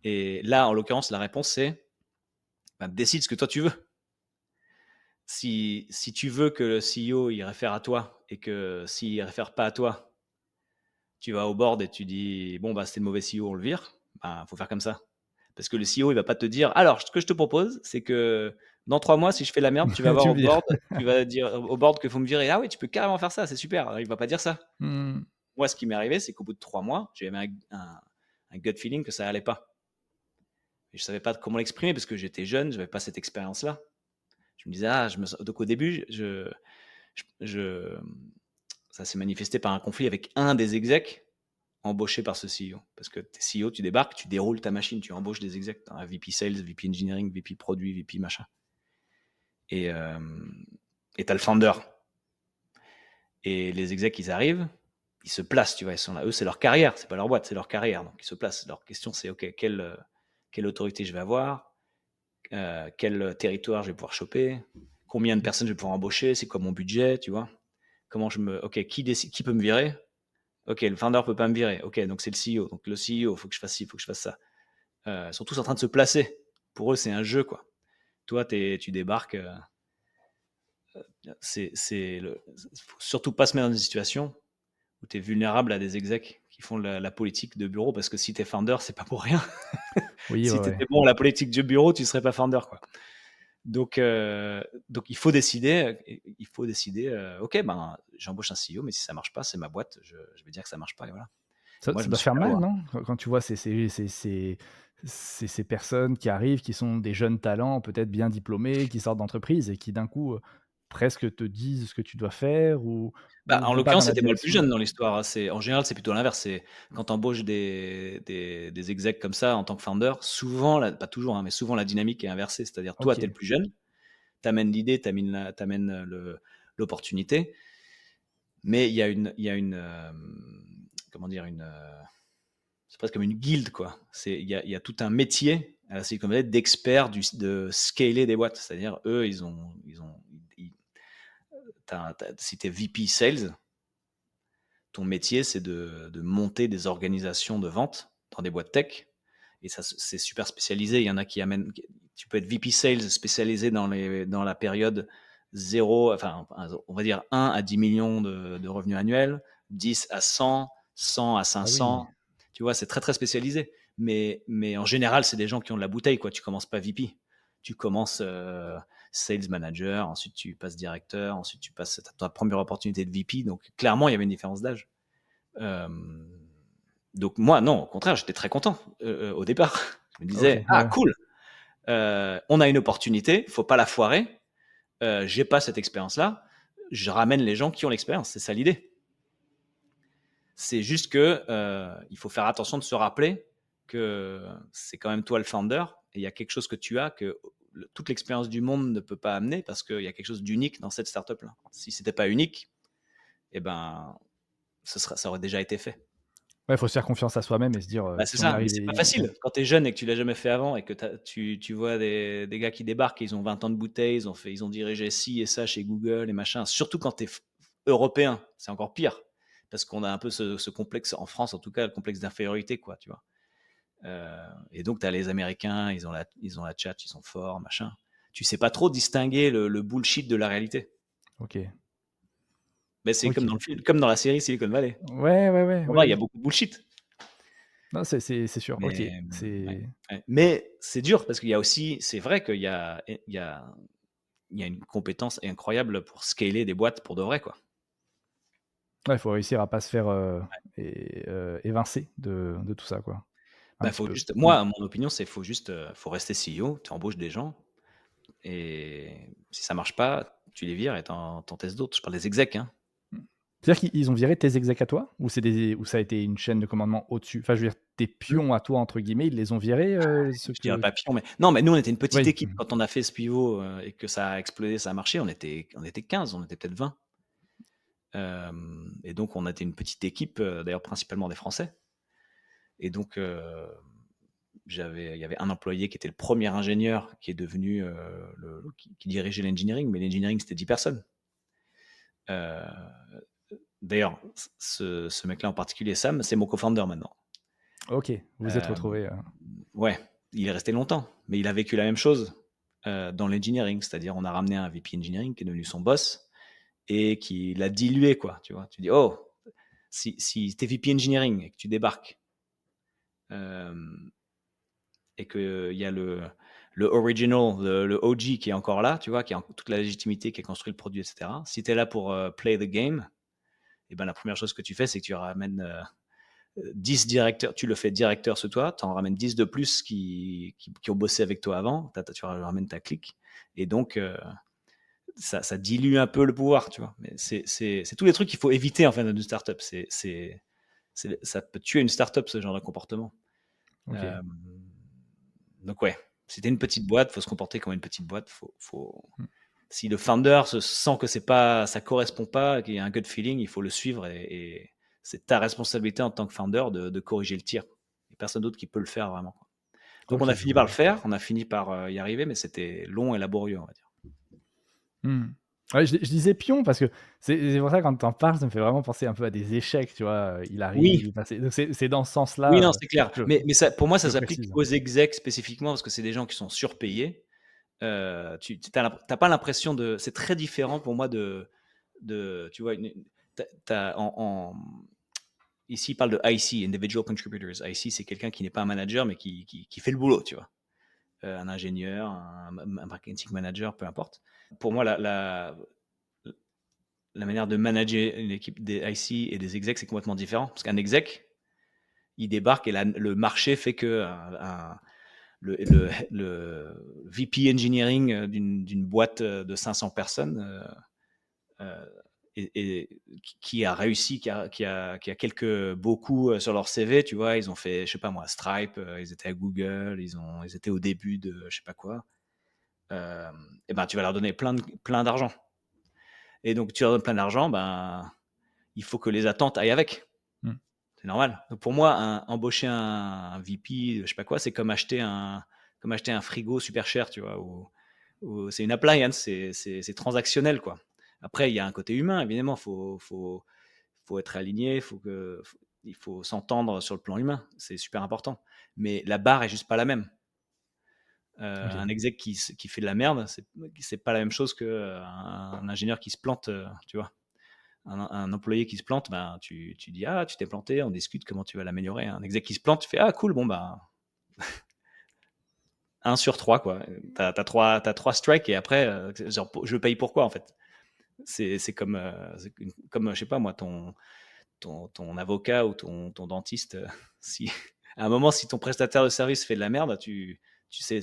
Et là, en l'occurrence, la réponse, c'est ben, décide ce que toi tu veux. Si tu veux que le CEO il réfère à toi et que s'il réfère pas à toi, tu vas au board et tu dis bon bah c'était le mauvais CEO, on le vire. Ben, faut faire comme ça. Parce que le CEO il va pas te dire alors ce que je te propose c'est que dans 3 mois si je fais la merde tu vas voir Tu au vires. board, tu vas dire au board que faut me virer. Ah oui tu peux carrément faire ça, c'est super. Alors, il va pas dire ça. Mmh. Moi ce qui m'est arrivé c'est qu'au bout de 3 mois j'avais un gut feeling que ça allait pas. Et je savais pas comment l'exprimer parce que j'étais jeune, j'avais pas cette expérience là. Je me disais ah donc au début je ça s'est manifesté par un conflit avec un des execs embauché par ce CEO. Parce que t'es CEO, tu débarques, tu déroules ta machine, tu embauches des execs. T'as un VP Sales, VP Engineering, VP Produit, VP machin. Et et t'as le founder. Et les execs, ils arrivent, ils se placent, tu vois. Ils sont là. Eux, c'est leur carrière, c'est pas leur boîte, c'est leur carrière. Donc ils se placent. Leur question, c'est OK, quelle autorité je vais avoir, quel territoire je vais pouvoir choper, combien de personnes je vais pouvoir embaucher, c'est quoi mon budget, tu vois. Comment OK, qui décide, qui peut me virer? OK, le founder peut pas me virer. OK, donc c'est le CEO. Donc le CEO, il faut que je fasse ci, il faut que je fasse ça. Ils sont tous en train de se placer. Pour eux, c'est un jeu, quoi. Toi, tu débarques. Faut surtout pas se mettre dans une situation où tu es vulnérable à des execs qui font la politique de bureau, parce que si tu es founder, c'est pas pour rien. Oui, ouais, Si tu ouais. étais bon à la politique de bureau, tu serais pas founder, quoi. Donc il faut décider. Ok, ben j'embauche un CEO, mais si ça marche pas, c'est ma boîte. Je vais dire que ça marche pas, et voilà. Et Ça moi, ça je me doit suis faire fait mal, avoir. non? Quand tu vois ces personnes qui arrivent, qui sont des jeunes talents, peut-être bien diplômés, qui sortent d'entreprise et qui d'un coup, presque te disent ce que tu dois faire Bah, ou en vont pas l'occurrence, dans la c'était moi le plus direction. jeune dans l'histoire, hein. En général, c'est plutôt l'inverse. C'est quand tu embauches des execs comme ça en tant que founder, souvent, pas toujours, hein, mais souvent la dynamique est inversée. C'est-à-dire, toi, tu es OK. le plus jeune, tu amènes l'idée, tu amènes l'opportunité, mais comment dire, c'est presque comme une guilde, quoi. Il y a tout un métier à la Silicon Valley d'experts de scaler des boîtes. C'est-à-dire, eux, si tu es VP Sales, ton métier, c'est de monter des organisations de vente dans des boîtes tech. Et ça, c'est super spécialisé. Il y en a qui amènent. Tu peux être VP Sales spécialisé dans la période 0, enfin, on va dire 1 à 10 millions de revenus annuels, 10 à 100, 100 à Ah oui. 500. Tu vois, c'est très, très spécialisé. Mais en général, c'est des gens qui ont de la bouteille, quoi. Tu commences pas VP. Tu commences sales manager, ensuite tu passes directeur, ensuite tu passes ta première opportunité de VP. Donc, clairement, il y avait une différence d'âge. Euh, donc moi, non, au contraire, j'étais très content au départ. Je me OK, disais, ah ouais. cool, on a une opportunité, faut pas la foirer. J'ai pas cette expérience-là, je ramène les gens qui ont l'expérience. C'est ça l'idée. C'est juste que il faut faire attention de se rappeler que c'est quand même toi le founder, et il y a quelque chose que tu as que toute l'expérience du monde ne peut pas amener, parce qu'il y a quelque chose d'unique dans cette startup-là. Si c'était pas unique, et ben, ça aurait déjà été fait. Ouais, faut se faire confiance à soi-même et se dire, Bah, c'est si on y ça, mais arrive c'est pas et facile. Quand tu es jeune et que tu l'as jamais fait avant et que tu vois des gars qui débarquent, ils ont 20 ans de bouteille, ils ont dirigé ci et ça chez Google et machin. Surtout quand tu es européen, c'est encore pire. Parce qu'on a un peu ce complexe, en France en tout cas, le complexe d'infériorité, quoi, tu vois? Et donc tu as les Américains, ils ont la tchatche, ils sont forts, machin. Tu sais pas trop distinguer le bullshit de la réalité. OK. Mais c'est comme dans le OK. film, comme dans la série Silicon Valley. Ouais, ouais, ouais, On oui, va, il y a oui. beaucoup de bullshit. Non, c'est sûr. OK. Mais ouais, C'est ouais. Mais c'est dur parce qu'il y a aussi, c'est vrai qu'il y a il y a une compétence incroyable pour scaler des boîtes pour de vrai, quoi. ouais, faut réussir à pas se faire, évincer de tout ça, quoi. Un Bah, petit faut peu. juste, Mmh. moi, mon opinion, c'est faut juste, faut rester CEO, tu embauches des gens et si ça marche pas, tu les vires et tu en testes d'autres. Je parle des execs, hein. Mmh. C'est-à-dire qu'ils ont viré tes execs à toi? Ou ça a été une chaîne de commandement au-dessus? Enfin, je veux dire, tes Mmh. «pions» à toi, entre guillemets, ils les ont virés, ceux Je dirais que pas pion, mais non, mais nous, on était une petite oui, équipe quand on a fait ce pivot, et que ça a explosé, ça a marché, on était 15, on était peut-être 20. Et donc on était une petite équipe, d'ailleurs principalement des Français et donc il y avait un employé qui était le premier ingénieur qui est devenu, qui dirigeait l'engineering, mais l'engineering, c'était 10 personnes. Heu, D'ailleurs, ce mec-là en particulier, Sam, c'est mon co-founder maintenant. OK, vous vous êtes Hem, retrouvés, ouais, il est resté longtemps, mais il a vécu la même chose, dans l'engineering. C'est-à-dire, on a ramené un VP engineering qui est devenu son boss et qui l'a dilué, quoi, tu vois? Tu dis: «Oh, si tu es VP engineering et que tu débarques, hem et qu'il y a le original, le OG qui est encore là, tu vois? Qui a toute la légitimité, qui a construit le produit et cetera. Si tu es là pour, play the game et ben, la première chose que tu fais, c'est que tu ramènes, 10 directeurs, tu le fais directeur sous toi, tu en ramènes 10 de plus qui ont bossé avec toi avant, tu ramènes ta clique et donc ça dilue un peu le pouvoir, tu vois? Mais c'est tous les trucs qu'il faut éviter, en fait, dans une startup. Ça peut tuer une startup, ce genre de comportement. OK. Hem, donc ouais, si tu une petite boîte, faut se comporter comme une petite boîte. Mmh. Si le founder se sent que c'est pas, ça correspond pas, qu'il y a un gut feeling, il faut le suivre et c'est ta responsabilité en tant que founder de corriger le tir. Il y a personne d'autre qui peut le faire vraiment, quoi. Donc on OK, a je fini par le vois. faire, on a fini par, y arriver, mais c'était long et laborieux, on va dire. Mmh. Ouais, je disais pion parce que c'est pour ça que quand tu en parles, ça me fait vraiment penser un peu à des échecs, tu vois? Il Oui, arrive, enfin, c'est dans ce oui, sens-là, non, c'est clair. je Mais ça, pour moi, ça je s'applique précise. aux execs spécifiquement parce que c'est des gens qui sont surpayés. Tu as pas l'impression de, c'est très différent pour moi tu vois, ici, il parle de IC, Individual Contributors. IC, c'est quelqu'un qui n'est pas un manager, mais qui fait le boulot, tu vois. Un ingénieur, un marketing manager, peu importe. Pour moi, la manière de manager une équipe des IC et des execs, c'est complètement différent. Parce qu'un exec, il débarque et le marché fait que le VP engineering d'une boîte de 500 personnes, euh, qui a réussi, qui a quelques beaucoup sur leur CV, tu vois, ils ont fait, je sais pas moi, Stripe, ils étaient à Google, ils étaient au début de je sais pas quoi. Euh, et ben tu vas leur donner plein d'argent. Et donc tu leur donnes plein d'argent, ben il faut que les attentes aillent avec. Mmh. C'est normal. Donc pour moi, embaucher un VP, je sais pas quoi, c'est comme acheter un frigo super cher, tu vois, ou c'est une appliance, c'est transactionnel, quoi. Après, il y a un côté humain, évidemment, faut être aligné, il faut s'entendre sur le plan humain, c'est super important. Mais la barre est juste pas la même. OK. Un exec qui fait de la merde, c'est pas la même chose qu'un ingénieur qui se plante, tu vois. Un employé qui se plante, ben, tu dis: «Ah, tu t'es planté, on discute comment tu vas l'améliorer». Un exec qui se plante, tu fais: «Ah cool, bon, bah, 1 sur 3 quoi. T'as 3 strikes et après, genre, je paye pourquoi, en fait? C'est comme, je sais pas moi, ton avocat ou ton dentiste, si à un moment, si ton prestataire de service fait de la merde, tu sais,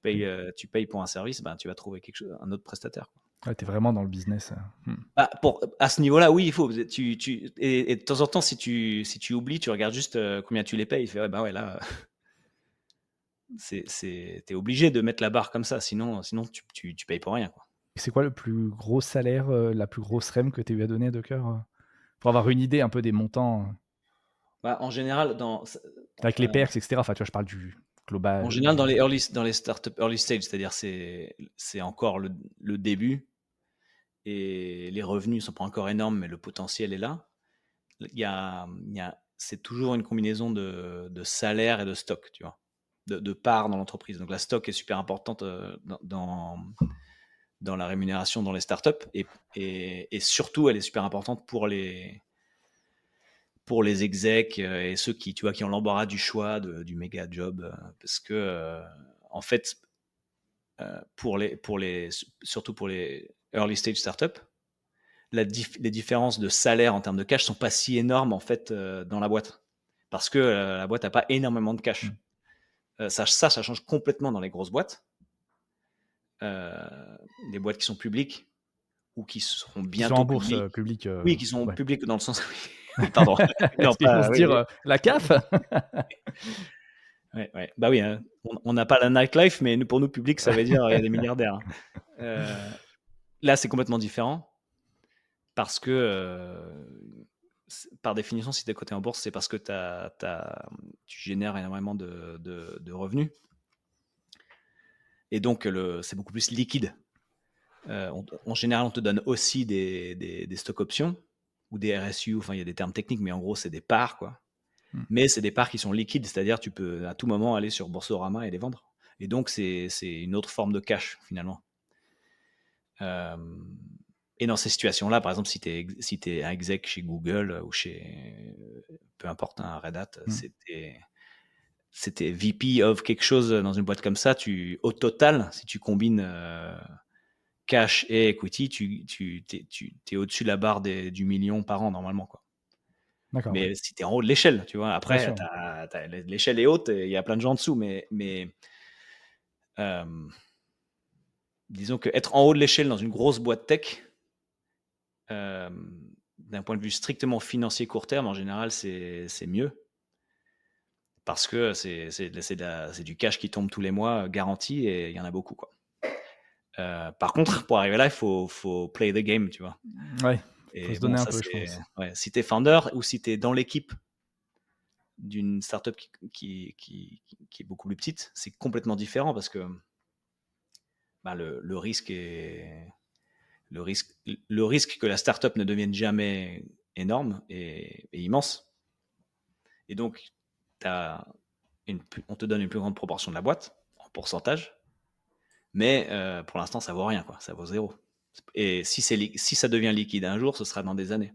Oui. tu payes pour un service, ben, tu vas trouver un autre prestataire, quoi. Ouais, tu es vraiment dans le business, mmh. Bah, à ce niveau-là, oui, il faut. Et de temps en temps, si tu oublies, tu regardes juste, combien tu les payes. Tu fais: «Ouais, bah, ouais, là, tu obligé de mettre la barre comme ça, sinon tu payes pour rien, quoi». C'est quoi le plus gros salaire, la plus grosse REM que tu aies eu à donner à Docker? Pour avoir une idée un peu des montants, Bah, en général, avec les perks et cetera. Enfin, tu vois, je parle du en global, général, du dans les startups early stage, c'est-à-dire c'est encore le début et les revenus sont pas encore énormes, mais le potentiel est là. C'est toujours une combinaison de salaire et de stock, tu vois, de parts dans l'entreprise. Donc la stock est super importante dans la rémunération dans les startups et surtout elle est super importante pour les execs et ceux qui, tu vois, qui ont l'embarras du choix du méga job parce que en fait surtout pour les early stage startups, les différences de salaire en termes de cash sont pas si énormes en fait dans la boîte parce que la boîte n'a pas énormément de mmh, cash. Ça change complètement dans les grosses boîtes, des boîtes qui sont publiques ou qui seront qui sont en bientôt bourse, publiques. publique, Oui, qui sont ouais. publiques dans le sens, oui, pardon, non Est-ce qu'ils vont pas, se oui, dire, oui, «La CAF?» ouais, ouais. Bah oui, hein, on n'a pas la nightlife, mais pour nous public, ça veut dire il y a des milliardaires. Hein. Là, c'est complètement différent parce que par définition, si tu es coté en bourse, c'est parce que tu génères énormément de revenus. Et donc, c'est beaucoup plus liquide. En général, on te donne aussi des stock options ou des RSU. Enfin, il y a des termes techniques, mais en gros, c'est des parts, quoi. Mmh, Mais c'est des parts qui sont liquides, c'est-à-dire tu peux à tout moment aller sur Boursorama et les vendre. Et donc, c'est une autre forme de cash, finalement. Euh, et dans ces situations-là, par exemple, si t'es un exec chez Google ou chez peu importe un Red Hat, mmh. c'était VP of quelque chose dans une boîte comme ça. Au total, si tu combines cash et equity, t'es au-dessus de la barre du million par an normalement, quoi. D'accord, ouais, Mais si tu es en haut de l'échelle, tu vois. bien Après, sûr. l'échelle est haute et il y a plein de gens en dessous, mais euh, disons que être en haut de l'échelle dans une grosse boîte tech, euh, d'un point de vue strictement financier court terme, en général, c'est mieux parce que c'est du cash qui tombe tous les mois, garanti, et il y en a beaucoup, quoi. Par contre, pour arriver là, faut play the game, tu vois. Ouais, faut Et se bon, donner un ça, peu, je c'est. pense. Ouais, si tu es founder ou si tu es dans l'équipe d'une startup qui est beaucoup plus petite, c'est complètement différent parce que bah, le risque est. Le risque que la startup ne devienne jamais énorme est immense. Et donc, on te donne une plus grande proportion de la boîte en pourcentage, mais pour l'instant, ça vaut rien, quoi. Ça vaut zéro. Et si ça devient liquide un jour, ce sera dans des années.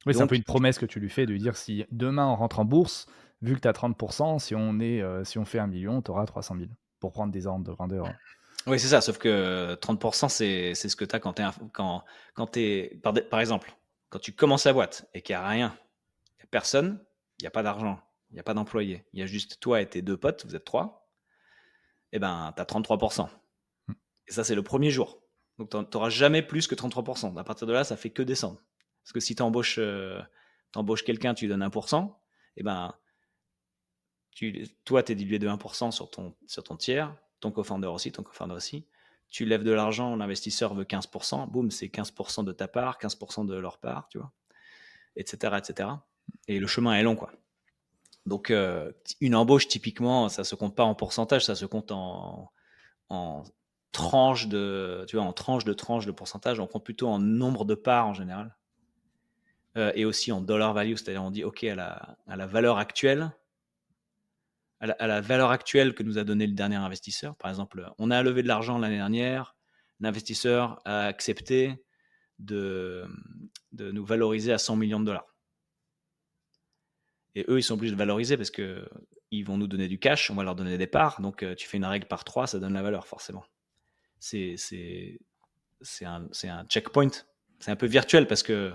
Oui, c'est un peu Donc, une promesse que tu lui fais de lui dire: «Si demain on rentre en bourse, vu que tu as 30, si on fait 1 million, tu auras 300 000 pour prendre des ordres de grandeur». oui, c'est ça, sauf que 30%, c'est ce que tu as quand t'es, par exemple, quand tu commences la boîte et qu'il n'y a rien, il n'y a personne, il n'y a pas d'argent, il n'y a pas d'employé, il y a juste toi et tes deux potes, vous êtes trois, et ben, tu as 33%. Mmh, Et ça, c'est le premier jour. Donc, tu n'auras jamais plus que 33%. À partir de là, ça fait que descendre. Parce que si tu embauches, quelqu'un, tu lui donnes 1%, et ben, toi, tu es dilué de 1% sur ton tiers, ton co-founder aussi. Tu lèves de l'argent, l'investisseur veut 15%, boum, c'est 15% de ta part, 15% de leur part, tu vois, etc., etc. Et le chemin est long, quoi. Donc, une embauche, typiquement, ça se compte pas en pourcentage, ça se compte en tranche de pourcentage. On compte plutôt en nombre de parts en général, et aussi en dollar value, c'est-à-dire on dit, OK, à la valeur actuelle, à la valeur actuelle que nous a donné le dernier investisseur. Par exemple, on a levé de l'argent l'année dernière, l'investisseur a accepté de, de nous valoriser à 100 millions de dollars. Et eux, ils sont obligés de valoriser parce que ils vont nous donner du cash, on va leur donner des parts. Donc, tu fais une règle par 3, ça donne la valeur, forcément. C'est, c'est, c'est un checkpoint. C'est un peu virtuel parce que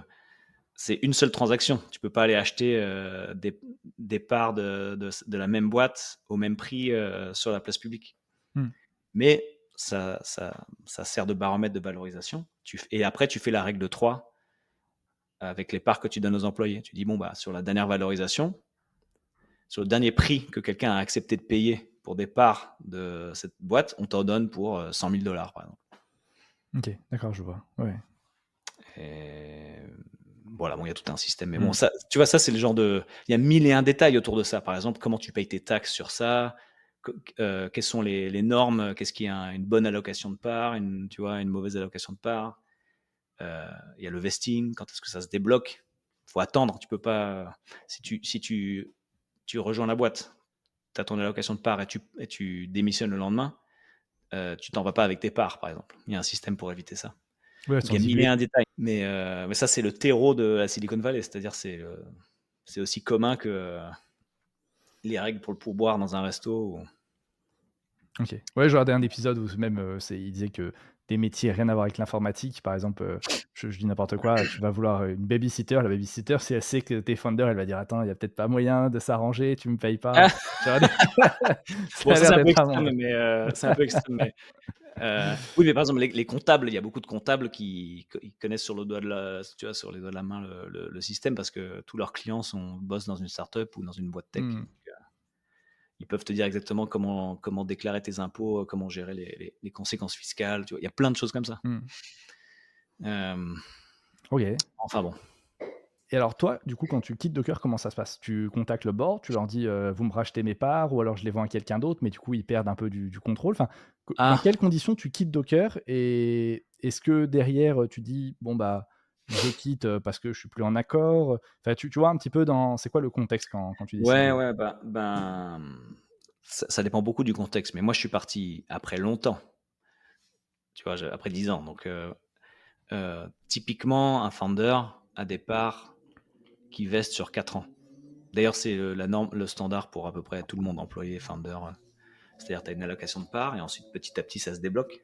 c'est une seule transaction. Tu peux pas aller acheter des parts de la même boîte au même prix sur la place publique. mmh. Mais ça sert de baromètre de valorisation. Et après, tu fais la règle de 3 avec les parts que tu donnes aux employés. Tu dis, bon, bah, sur la dernière valorisation, sur le dernier prix que quelqu'un a accepté de payer pour des parts de cette boîte, on t'en donne pour 100 000 dollars, par exemple. OK, d'accord, je vois. Ouais. Et voilà, bon, il y a tout un système, mais bon, Mmh. ça, tu vois, ça, c'est le genre de, il y a 1000 et un détails autour de ça. Par exemple, comment tu payes tes taxes sur ça, quelles sont les normes, qu'est-ce qui est une bonne allocation de parts, tu vois, une mauvaise allocation de parts. Heu, il y a le vesting, quand est-ce que ça se débloque? Faut attendre, tu peux pas, si tu rejoins la boîte, tu as ton allocation de parts et tu démissionnes le lendemain, tu t'en vas pas avec tes parts, par exemple. Il y a un système pour éviter ça. Ouais, elles Donc il sont y a 1000 et diluées. un détails, mais ça, c'est le terreau de la Silicon Valley, c'est-à-dire c'est aussi commun que, les règles pour le pourboire dans un resto ou OK. Ouais, je regardais un épisode où même, il disait que des métiers rien à voir avec l'informatique, par exemple, je dis n'importe quoi, tu vas vouloir, une baby-sitter. La baby-sitter, si elle sait que tu es founder, elle va dire: «Attends, il y a peut-être pas moyen de s'arranger, tu me payes pas». ah! J'ai regardé Bon, ça a ça, l'air c'est un peu d'être un extrême, monde. mais c'est un peu extrême, mais oui, mais par exemple, les comptables, il y a beaucoup de comptables qui ils connaissent sur le doigt de la tu vois, sur les doigts de la main le système parce que tous leurs clients bossent dans une start-up ou dans une boîte tech. Mmh. Ils peuvent te dire exactement comment déclarer tes impôts, comment gérer les conséquences fiscales, tu vois? Il y a plein de choses comme ça. Mmh. Hem, OK. enfin bon. Et alors toi, du coup, quand tu quittes Docker, comment ça se passe? Tu contactes le board, tu leur dis: «Vous me rachetez mes parts» ou alors «Je les vends à quelqu'un d'autre», mais du coup, ils perdent un peu du contrôle. Enfin, co dans Ah! quelles conditions tu quittes Docker? Et est-ce que derrière, tu dis: «Bon, bah, je quitte, parce que je suis plus en accord», enfin, tu vois un petit peu dans c'est quoi le contexte quand tu décides Ouais, de ouais, ça dépend beaucoup du contexte, mais moi, je suis parti après longtemps, tu vois? Après 10 ans, donc typiquement, un founder a des parts qui vestent sur 4 ans. D'ailleurs, c'est, la norme, le standard pour à peu près tout le monde, employé, founder, c'est-à-dire tu as une allocation de parts et ensuite petit à petit ça se débloque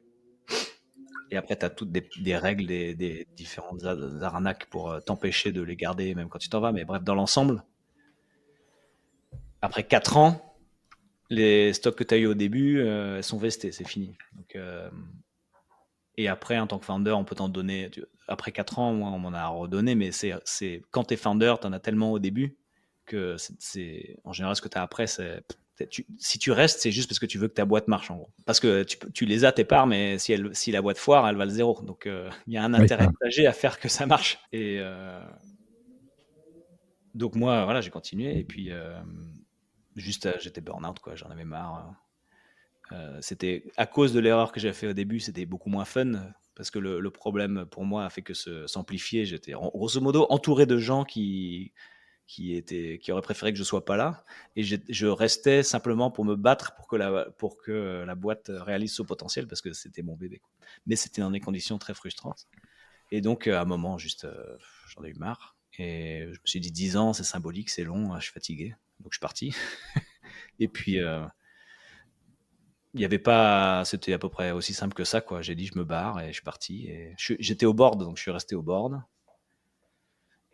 et après tu as toutes des règles, des différentes arnaques pour, t'empêcher de les garder même quand tu t'en vas, mais bref, dans l'ensemble, après 4 ans, les stocks que tu as eu au début, elles sont vestées, c'est fini. Donc, et après, en tant que founder, on peut t'en donner. Après 4 ans, moi, on m'en a redonné, mais quand tu es founder, tu en as tellement au début que en général, ce que tu as après, si tu restes, c'est juste parce que tu veux que ta boîte marche, en gros. Parce que tu les as, tes parts, mais si la boîte foire, elle va le zéro. Donc, il y a un oui, intérêt partagé à faire que ça marche. Et donc, moi, voilà, j'ai continué. Et puis, juste, j'étais burn-out, quoi. J'en avais marre. C'était à cause de l'erreur que j'avais fait au début, c'était beaucoup moins fun parce que le problème pour moi a fait que s'amplifier. J'étais grosso modo entouré de gens qui auraient préféré que je sois pas là et je restais simplement pour me battre pour que la boîte réalise son potentiel parce que c'était mon bébé, quoi. Mais c'était dans des conditions très frustrantes et donc à un moment juste j'en ai eu marre et je me suis dit 10 ans c'est symbolique, c'est long, je suis fatigué, donc je suis parti et puis il y avait pas, c'était à peu près aussi simple que ça, quoi. J'ai dit je me barre et je suis parti et j'étais au board, donc je suis resté au board.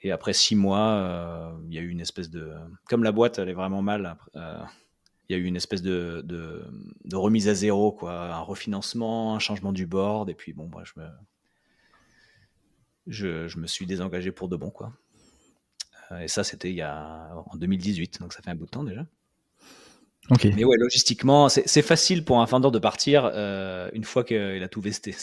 Et après 6 mois, il y a eu une espèce de, comme la boîte elle est vraiment mal, il y a eu une espèce de remise à zéro, quoi, un refinancement, un changement du board, et puis bon, moi je me suis désengagé pour de bon, quoi. Et ça, c'était en 2018, donc ça fait un bout de temps déjà. OK. Mais ouais, logistiquement, c'est facile pour un founder de partir une fois qu'il a tout vesté.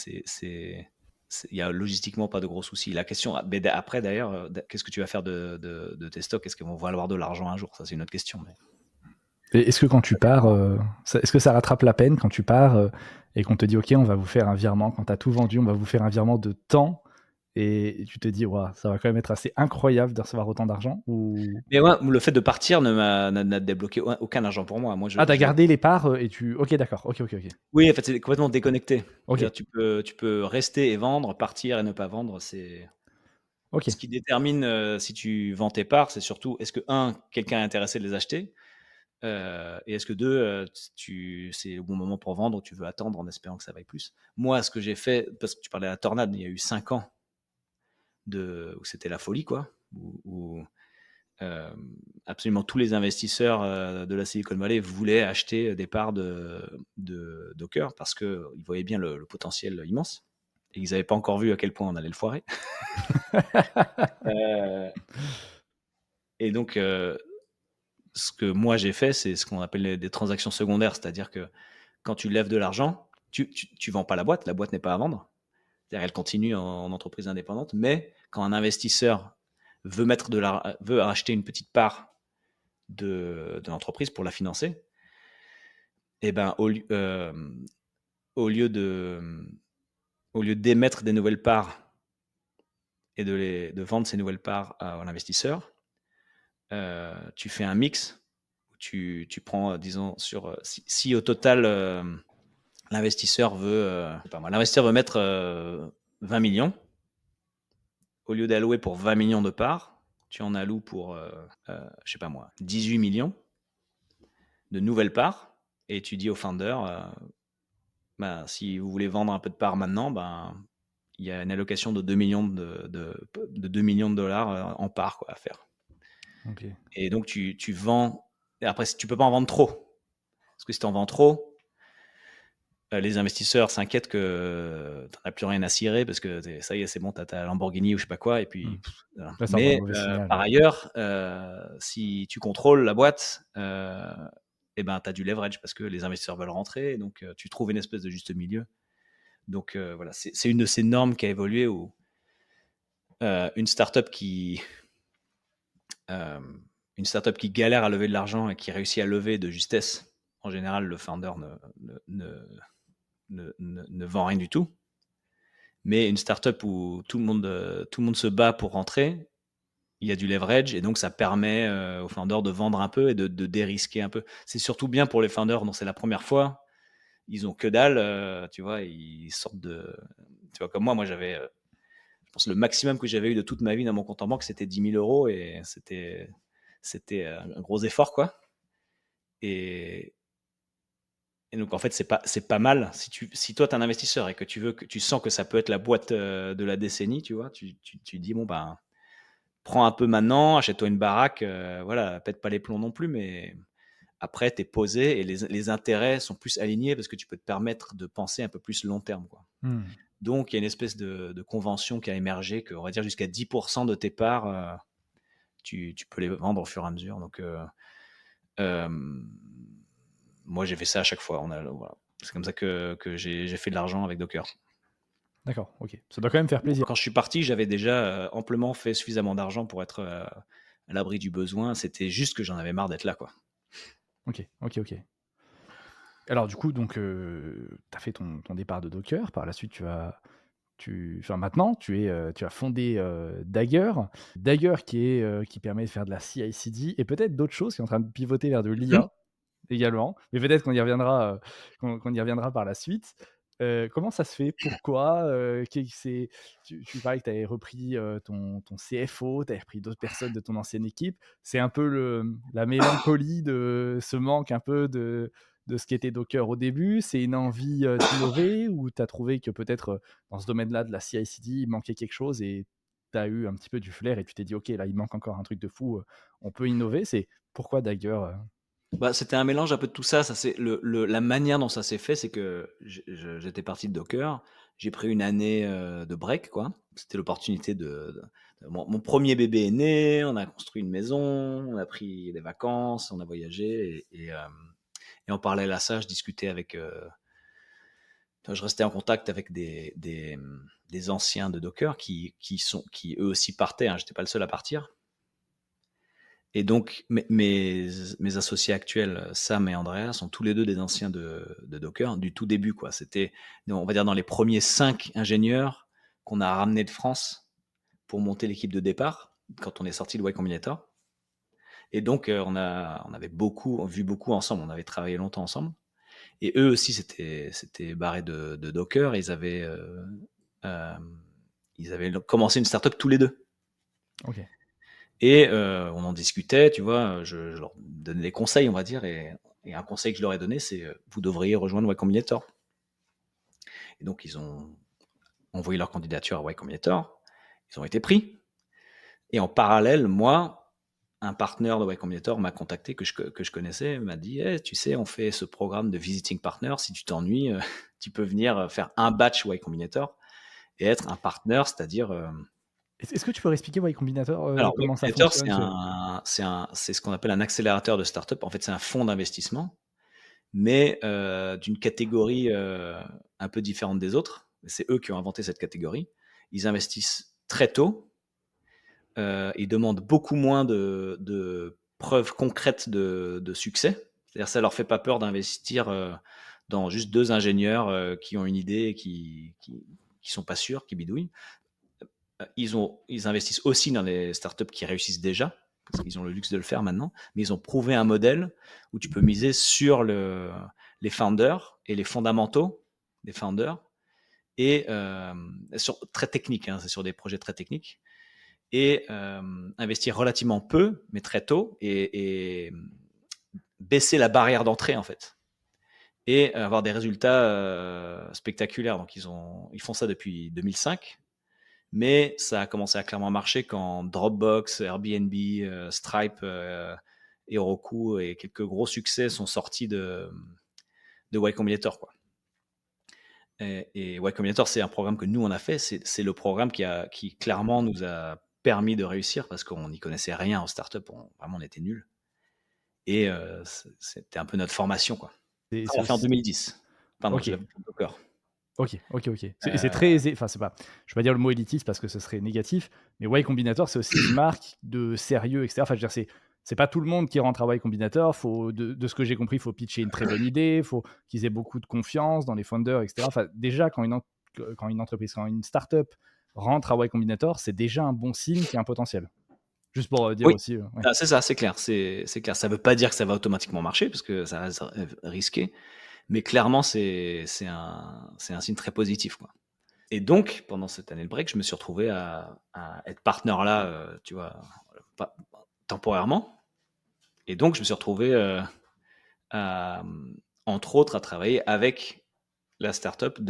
Il y a logistiquement pas de gros soucis. La question, mais après d'ailleurs, qu'est-ce que tu vas faire de tes stocks? Est-ce qu'ils vont valoir de l'argent un jour? Ça, c'est une autre question. Mais Et est-ce que quand tu ça pars, dépend. est-ce que ça rattrape la peine quand tu pars, et qu'on te dit: «OK, on va vous faire un virement, quand tu as tout vendu, on va vous faire un virement de temps», et tu te dis: «Waouh, ça va quand même être assez incroyable de recevoir autant d'argent», ou Mais ouais, le fait de partir n'a débloqué aucun argent pour moi. Moi, ah, tu as gardé les parts, et tu OK, d'accord. OK, OK, OK. oui, en fait, c'est complètement déconnecté. OK, C'est-à-dire, tu peux rester et vendre, partir et ne pas vendre. Ce OK. qui détermine si tu vends tes parts, c'est surtout est-ce que, un, quelqu'un est intéressé de les acheter. Et est-ce que deux, c'est le bon moment pour vendre ou tu veux attendre en espérant que ça vaille plus? Moi, ce que j'ai fait, parce que tu parlais de la tornade, il y a eu 5 ans où c'était la folie, quoi, où absolument tous les investisseurs de la Silicon Valley voulaient acheter des parts de Docker parce qu'ils voyaient bien le potentiel immense et ils n'avaient pas encore vu à quel point on allait le foirer. Euh, et donc, ce que moi j'ai fait, c'est ce qu'on appelle des transactions secondaires, c'est-à-dire que quand tu lèves de l'argent, tu vends pas la boîte n'est pas à vendre. C'est-à-dire elle continue en entreprise indépendante, mais quand un investisseur veut acheter une petite part de l'entreprise pour la financer, et ben au lieu de au lieu d'émettre des nouvelles parts et de vendre ces nouvelles parts à l'investisseur, tu fais un mix où tu prends, disons, si au total, l'investisseur je sais pas moi, l'investisseur veut mettre 20 millions, au lieu d'allouer pour 20 millions de parts, tu en alloues pour, je sais pas moi, 18 millions de nouvelles parts, et tu dis au founder, ben, si vous voulez vendre un peu de parts maintenant, ben, il y a une allocation de 2 millions de 2 millions de dollars en parts quoi, à faire. OK. Et donc tu vends, et après tu peux pas en vendre trop, parce que si tu en vends trop, les investisseurs s'inquiètent que tu as plus rien à cirer parce que ça y est, c'est bon, tu as ta Lamborghini ou je sais pas quoi, et Mmh. puis voilà. Là, ça envoie un Mais mauvais signal, par ouais. ailleurs, si tu contrôles la boîte, et ben, tu as du leverage parce que les investisseurs veulent rentrer, donc tu trouves une espèce de juste milieu. Donc voilà, c'est une de ces normes qui a évolué où une startup qui une startup qui galère à lever de l'argent et qui réussit à lever de justesse, en général, le founder ne vend rien du tout. Mais une startup où tout le monde se bat pour rentrer, il y a du leverage, et donc ça permet aux founders de vendre un peu et de dérisquer un peu. C'est surtout bien pour les founders dont c'est la première fois. Ils ont que dalle, tu vois, ils sortent de. Tu vois, comme moi j'avais. Je pense le maximum que j'avais eu de toute ma vie dans mon compte en banque, c'était 10 000 euros, et c'était un gros effort, quoi. Et, et donc, en fait, c'est pas mal. Si toi, tu es un investisseur et que tu sens que ça peut être la boîte de la décennie, tu vois, tu dis, bon, ben, prends un peu maintenant, achète-toi une baraque, voilà, pète pas les plombs non plus, mais après, tu es posé et les intérêts sont plus alignés parce que tu peux te permettre de penser un peu plus long terme, quoi. Mmh. Donc, il y a une espèce de convention qui a émergé que, on va dire, jusqu'à 10% de tes parts, tu peux les vendre au fur et à mesure. Donc, euh, moi, j'ai fait ça à chaque fois. Voilà. C'est comme ça que j'ai fait de l'argent avec Docker. D'accord, OK. Ça doit quand même faire plaisir. Quand je suis parti, j'avais déjà amplement fait suffisamment d'argent pour être à l'abri du besoin. C'était juste que j'en avais marre d'être là, quoi. OK, OK, OK. Alors du coup, donc, tu as fait ton départ de Docker. Par la suite, maintenant, tu as fondé, Dagger. Dagger qui permet de faire de la CI/CD et peut-être d'autres choses, qui est en train de pivoter vers de Mhm. l'IA également, mais peut-être qu'on y reviendra par la suite. Comment ça se fait? Pourquoi? Qu'est c'est tu parlais que tu avais repris, ton CFO, tu avais repris d'autres personnes de ton ancienne équipe. C'est un peu la mélancolie de ce manque un peu de ce qu'était Docker au début? C'est une envie, d'innover, ou tu as trouvé que peut-être, dans ce domaine-là de la CI/CD, il manquait quelque chose et tu as eu un petit peu du flair et tu t'es dit: «OK, là, il manque encore un truc de fou, on peut innover». C'est pourquoi Dagger? Bah, c'était un mélange un peu de tout ça. La manière dont ça s'est fait, c'est que j'étais parti de Docker. J'ai pris une année de break, quoi. C'était l'opportunité mon premier bébé est né, on a construit une maison, on a pris des vacances, on a voyagé, et en parallèle à ça, je discutais je restais en contact avec des anciens de Docker qui eux aussi partaient, hein. J'étais pas le seul à partir. Et donc, mes associés actuels, Sam et Andrea, sont tous les deux des anciens de Docker, du tout début, quoi. C'était, on va dire, dans les premiers 5 ingénieurs qu'on a ramenés de France pour monter l'équipe de départ, quand on est sorti de Y Combinator. Et donc, on avait vu beaucoup ensemble, on avait travaillé longtemps ensemble. Et eux aussi, c'était barré de Docker. Euh, ils avaient commencé une startup tous les deux. OK. Et on en discutait, tu vois, je leur donnais des conseils, on va dire, et un conseil que je leur ai donné, c'est vous devriez rejoindre Y Combinator. Et donc, ils ont envoyé leur candidature à Y Combinator, ils ont été pris. Et en parallèle, moi, un partenaire de Y Combinator m'a contacté, que je connaissais, m'a dit hey, tu sais, on fait ce programme de visiting partner, si tu t'ennuies, tu peux venir faire un batch Y Combinator et être un partenaire, c'est-à-dire. Est-ce que tu peux réexpliquer Y Combinator, Alors, Y comment ça Combinator, fonctionne? c'est ce qu'on appelle un accélérateur de start-up. En fait, c'est un fonds d'investissement, mais d'une catégorie un peu différente des autres. c'est eux qui ont inventé cette catégorie. Ils investissent très tôt. Ils demandent beaucoup moins de preuves concrètes de succès. C'est-à-dire ça leur fait pas peur d'investir, dans juste 2 ingénieurs, qui ont une idée et qui sont pas sûrs, qui bidouillent. Ils investissent aussi dans les startups qui réussissent déjà, parce qu'ils ont le luxe de le faire maintenant, mais ils ont prouvé un modèle où tu peux miser sur les founders et les fondamentaux des founders et très technique, hein, c'est sur des projets très techniques et investir relativement peu, mais très tôt et baisser la barrière d'entrée en fait et avoir des résultats spectaculaires. Donc ils font ça depuis 2005. Mais ça a commencé à clairement marcher quand Dropbox, Airbnb, Stripe, Heroku et quelques gros succès sont sortis de Y Combinator, quoi. Et Y Combinator, c'est un programme que nous, on a fait. C'est le programme qui clairement nous a permis de réussir parce qu'on n'y connaissait rien en startup. Vraiment, on était nuls. Et c'était un peu notre formation, quoi. Ça, C'est on l'a fait en aussi 2010. Pardon, je OK. l'avais fait en Docker. OK. C'est Euh, très enfin, c'est pas je vais pas dire le mot élitiste parce que ce serait négatif, mais Y Combinator, c'est aussi une marque de sérieux et cetera. Enfin, je veux dire, c'est pas tout le monde qui rentre à Y Combinator. Faut de ce que j'ai compris, il faut pitcher une très bonne idée, faut qu'ils aient beaucoup de confiance dans les founders et cetera. Enfin, déjà, quand une startup rentre à Y Combinator, c'est déjà un bon signe qu'il y a un potentiel. Juste pour, dire oui, aussi, ouais. c'est ça, c'est clair. C'est clair. Ça ne veut pas dire que ça va automatiquement marcher parce que ça reste risqué. Mais clairement, c'est un signe très positif, quoi. Et donc, pendant cette année de break, je me suis retrouvé à être partner là, tu vois, pas, temporairement. Et donc, je me suis retrouvé entre autres, à travailler avec la startup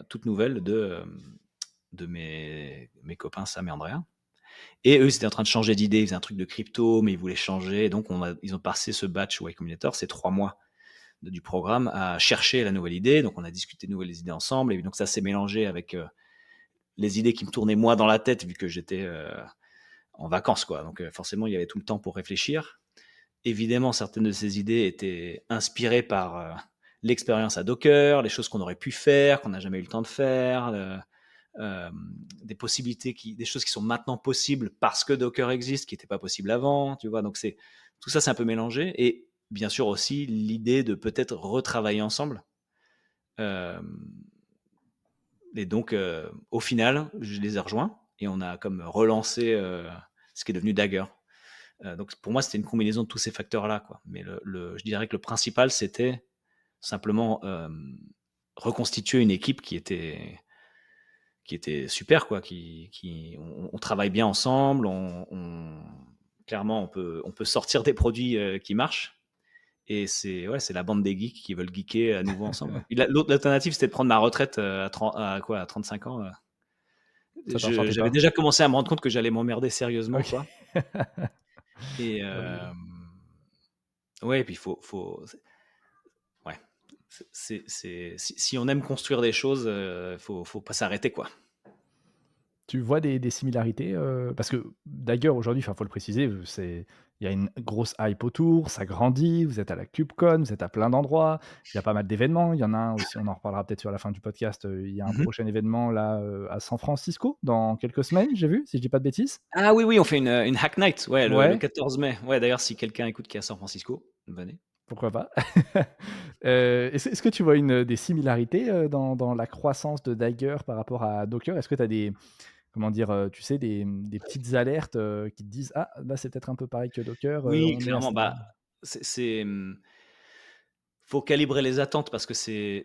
toute nouvelle de mes copains Sam et Andrea. Et eux, ils étaient en train de changer d'idée. Ils faisaient un truc de crypto, mais ils voulaient changer. Et donc, ils ont passé ce batch Y Combinator, ces 3 mois du programme, à chercher la nouvelle idée. Donc, on a discuté de nouvelles idées ensemble. Et donc, ça s'est mélangé avec les idées qui me tournaient moi dans la tête, vu que j'étais en vacances, quoi. Donc, forcément, il y avait tout le temps pour réfléchir. Évidemment, certaines de ces idées étaient inspirées par l'expérience à Docker, les choses qu'on aurait pu faire, qu'on n'a jamais eu le temps de faire, euh, des possibilités, des choses qui sont maintenant possibles parce que Docker existe, qui n'étaient pas possibles avant, tu vois. Donc, tout ça, c'est un peu mélangé. Et bien sûr aussi l'idée de peut-être retravailler ensemble. Euh, et donc, au final, je les ai rejoints et on a comme relancé ce qui est devenu Dagger. Donc, pour moi, c'était une combinaison de tous ces facteurs-là, quoi. Mais je dirais que le principal, c'était simplement reconstituer une équipe qui était super, quoi. On travaille bien ensemble. Clairement, on peut sortir des produits qui marchent. Et c'est la bande des geeks qui veulent geeker à nouveau ensemble. L'autre alternative, c'était de prendre ma retraite à 35 ans. Ça t'enchantait J'avais pas? déjà commencé à me rendre compte que j'allais m'emmerder sérieusement, OK. quoi. Et Ah oui. ouais, et puis ouais, si on aime construire des choses, faut pas s'arrêter, quoi. Tu vois des similarités, parce que d'ailleurs aujourd'hui, enfin, faut le préciser, il y a une grosse hype autour, ça grandit, vous êtes à la KubeCon, vous êtes à plein d'endroits, il y a pas mal d'événements. Il y en a un aussi, on en reparlera peut-être sur la fin du podcast, il y a un Mmh. prochain événement là, à San Francisco dans quelques semaines, j'ai vu, si je dis pas de bêtises? Ah oui, oui, on fait une Hack Night, ouais, le Ouais, 14 mai. Ouais, d'ailleurs, si quelqu'un écoute qui est à San Francisco, venez. pourquoi pas? Est-ce que tu vois des similarités, dans la croissance de Dagger par rapport à Docker? Est-ce que tu as des comment dire? Tu sais, des petites alertes, qui te disent: «Ah, là, c'est peut-être un peu pareil que Docker, Oui, on est à clairement, ce niveau». bah, faut calibrer les attentes parce que c'est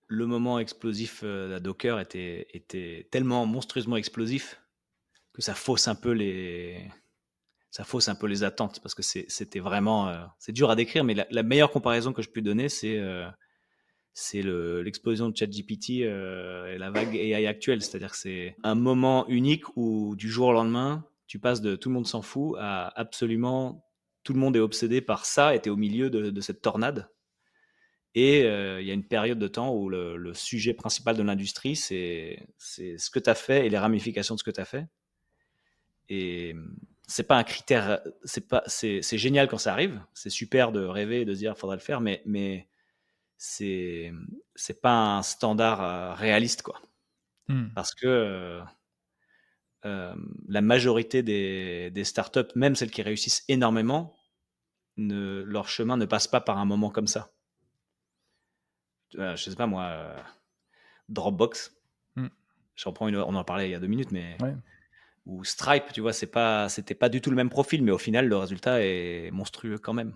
le moment explosif, à Docker était tellement monstrueusement explosif que ça fausse un peu les attentes parce que c'était vraiment, c'est dur à décrire, mais la meilleure comparaison que je peux donner, c'est l'explosion de ChatGPT et la vague AI actuelle. C'est-à-dire que c'est un moment unique où du jour au lendemain, tu passes de tout le monde s'en fout à absolument tout le monde est obsédé par ça et tu es au milieu de cette tornade. Et il y a une période de temps où le sujet principal de l'industrie, c'est ce que tu as fait et les ramifications de ce que tu as fait. Et c'est pas un critère, c'est génial quand ça arrive, c'est super de rêver et de se dire faudrait le faire, mais c'est c'est pas un standard, réaliste, quoi. Mmh. Parce que, la majorité des startups, même celles qui réussissent énormément, leur chemin ne passe pas par un moment comme ça. Je sais pas moi, Dropbox, Mmh. j'en prends une on en parlait il y a 2 minutes, mais Ouais. ou Stripe, tu vois? C'était pas du tout le même profil, mais au final, le résultat est monstrueux quand même.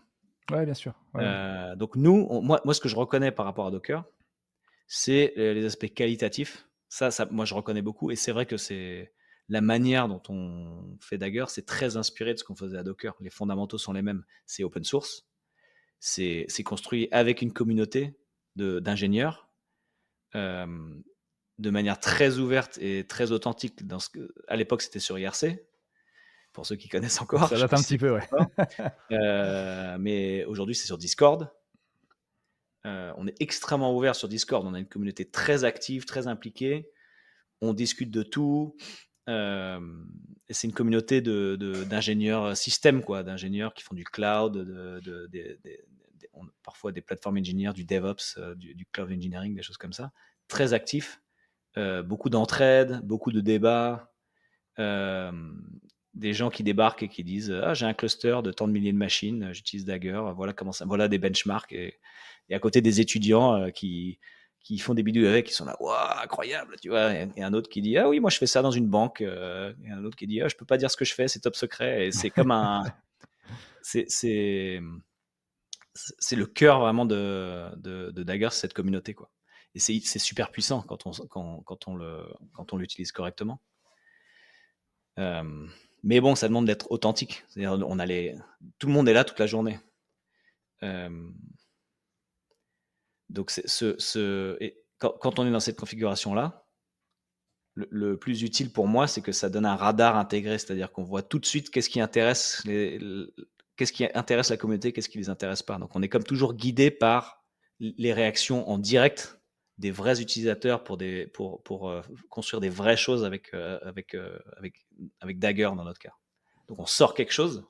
Ouais, bien sûr. Ouais, ouais. Donc nous, moi, ce que je reconnais par rapport à Docker, c'est, les aspects qualitatifs. Ça, moi, je reconnais beaucoup et c'est vrai que c'est la manière dont on fait Dagger, c'est très inspiré de ce qu'on faisait à Docker. Les fondamentaux sont les mêmes. C'est open source, c'est construit avec une communauté d'ingénieurs, hem, de manière très ouverte et très authentique dans ce que à l'époque, c'était sur IRC, pour ceux qui connaissent encore, Ça je sais date pas un si ça petit peu, existe ouais. encore. Mais aujourd'hui, c'est sur Discord. On est extrêmement ouvert sur Discord. On a une communauté très active, très impliquée. On discute de tout. Et c'est une communauté d'ingénieurs système, quoi, d'ingénieurs qui font du cloud, parfois des plateformes engineers, du DevOps, du cloud engineering, des choses comme ça. Très actifs. Beaucoup d'entraide, beaucoup de débats. euh, des gens qui débarquent et qui disent ah, j'ai un cluster de tant de milliers de machines, j'utilise Dagger, voilà comment ça, voilà des benchmarks. Et à côté des étudiants qui font des bidouilles avec, qui sont là, waouh, incroyable, tu vois. Et un autre qui dit ah oui, moi je fais ça dans une banque. Et un autre qui dit ah, je peux pas dire ce que je fais, c'est top secret. Et c'est comme un. C'est, c'est, c'est le cœur vraiment de Dagger, cette communauté, quoi. Et c'est super puissant quand on l'utilise correctement. Euh, mais bon, ça demande d'être authentique. C'est-à-dire, tout le monde est là toute la journée. Euh, donc, et quand on est dans cette configuration-là, le plus utile pour moi, c'est que ça donne un radar intégré, c'est-à-dire qu'on voit tout de suite qu'est-ce qui intéresse la communauté, qu'est-ce qui les intéresse pas. Donc, on est comme toujours guidé par les réactions en direct des vrais utilisateurs pour construire des vraies choses avec Dagger dans notre cas. Donc, on sort quelque chose.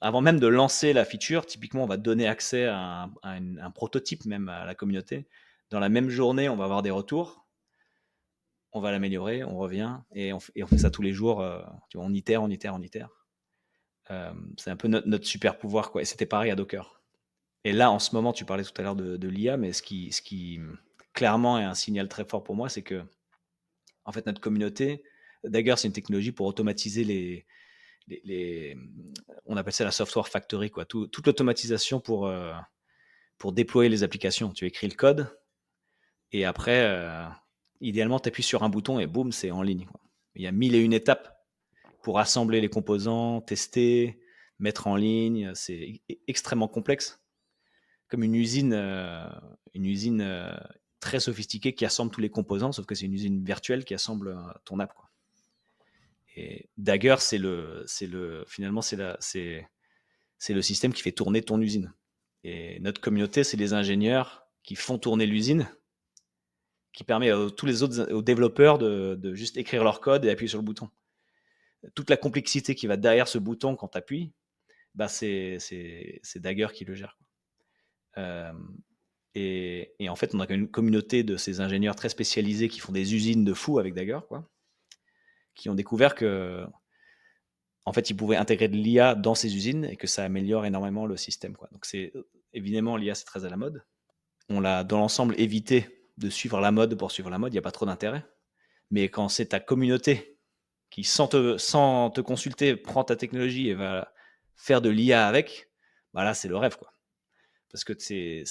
Avant même de lancer la feature, typiquement, on va donner accès un prototype même à la communauté. Dans la même journée, on va avoir des retours, on va l'améliorer, on revient et on fait ça tous les jours. Tu vois, on itère, on itère, on itère. C'est un peu notre super pouvoir, quoi. Et c'était pareil à Docker. Et là, en ce moment, tu parlais tout à l'heure de l'IA, mais ce qui clairement est un signal très fort pour moi, c'est que en fait notre communauté, Dagger, c'est une technologie pour automatiser les, on appelle ça la software factory, quoi. Toute l'automatisation pour déployer les applications. Tu écris le code et après, idéalement, tu appuies sur un bouton et boum, c'est en ligne, quoi. Il y a mille et une étapes pour assembler les composants, tester, mettre en ligne. C'est extrêmement complexe, comme une usine très sophistiquée qui assemble tous les composants, sauf que c'est une usine virtuelle qui assemble ton app, quoi. Et Dagger, finalement, c'est le système qui fait tourner ton usine. Et notre communauté, c'est les ingénieurs qui font tourner l'usine, qui permet à tous les autres aux développeurs de juste écrire leur code et appuyer sur le bouton. Toute la complexité qui va derrière ce bouton quand tu appuies, bah c'est Dagger qui le gère. Euh, et en fait, on a une communauté de ces ingénieurs très spécialisés qui font des usines de fous avec Dagger, quoi, qui ont découvert que en fait, ils pouvaient intégrer de l'IA dans ces usines et que ça améliore énormément le système, quoi. Donc évidemment, l'IA, c'est très à la mode. On l'a dans l'ensemble évité de suivre la mode pour suivre la mode, il n'y a pas trop d'intérêt. Mais quand c'est ta communauté qui, sans te consulter, prend ta technologie et va faire de l'IA avec, bah là, c'est le rêve, quoi. Parce que c'est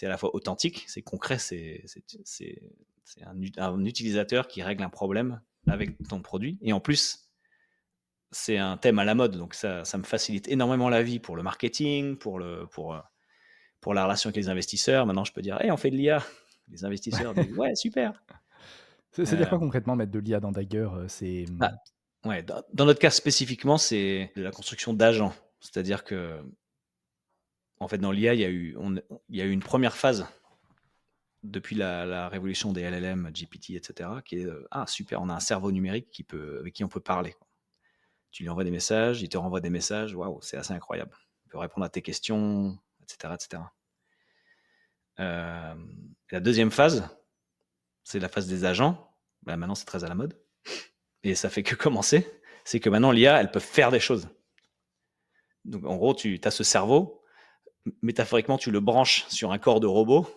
à la fois authentique, c'est concret, c'est un utilisateur qui règle un problème avec ton produit. Et en plus, c'est un thème à la mode, donc ça me facilite énormément la vie pour le marketing, pour la relation avec les investisseurs. Maintenant, je peux dire, hey, on fait de l'IA. Les investisseurs disent, ouais, super. C'est-à-dire Euh, quoi concrètement mettre de l'IA dans Dagger? C'est, bah, ouais, dans notre cas spécifiquement, c'est de la construction d'agents. C'est-à-dire que, en fait, dans l'IA, il y a eu une première phase depuis la révolution des LLM, GPT, etc., qui est ah super, on a un cerveau numérique avec qui on peut parler, quoi. Tu lui envoies des messages, il te renvoie des messages, waouh, c'est assez incroyable. Il peut répondre à tes questions, etc., etc. La deuxième phase, c'est la phase des agents. Bah, maintenant, c'est très à la mode. Et ça fait que commencer. C'est que maintenant, l'IA, elle peut faire des choses. Donc, en gros, tu as ce cerveau. Métaphoriquement, tu le branches sur un corps de robot.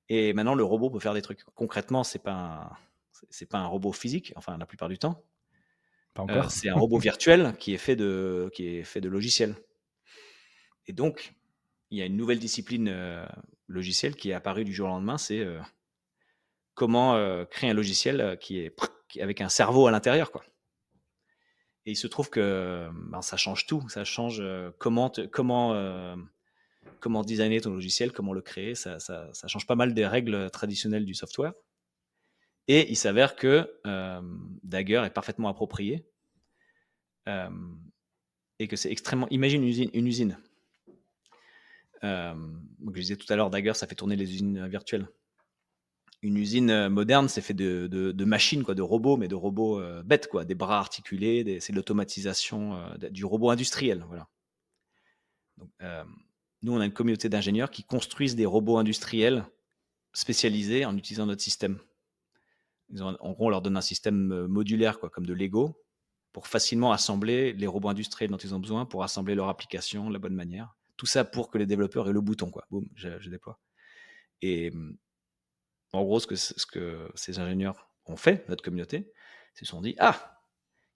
Et maintenant, le robot peut faire des trucs. Concrètement, c'est pas un robot physique, enfin, la plupart du temps. Pas encore? C'est un robot virtuel qui est fait de logiciels. Et donc, il y a une nouvelle discipline logicielle qui est apparue du jour au lendemain, c'est comment créer un logiciel avec un cerveau à l'intérieur, quoi. Et il se trouve que ben, ça change tout, ça change comment designer ton logiciel, comment le créer, ça change pas mal des règles traditionnelles du software. Et il s'avère que Dagger est parfaitement approprié euh, et que c'est extrêmement. Imagine une usine. Donc je disais tout à l'heure, Dagger, ça fait tourner les usines virtuelles. Une usine moderne, c'est fait de machines, quoi, de robots, mais de robots bêtes, quoi, des bras articulés, c'est de l'automatisation du robot industriel. Voilà. Donc, nous, on a une communauté d'ingénieurs qui construisent des robots industriels spécialisés en utilisant notre système. En gros, on leur donne un système modulaire, quoi, comme de Lego, pour facilement assembler les robots industriels dont ils ont besoin, pour assembler leur application de la bonne manière. Tout ça pour que les développeurs aient le bouton, quoi. Boum, je déploie. Et en gros, ce que ces ingénieurs ont fait, notre communauté, c'est qu'ils se sont dit, ah,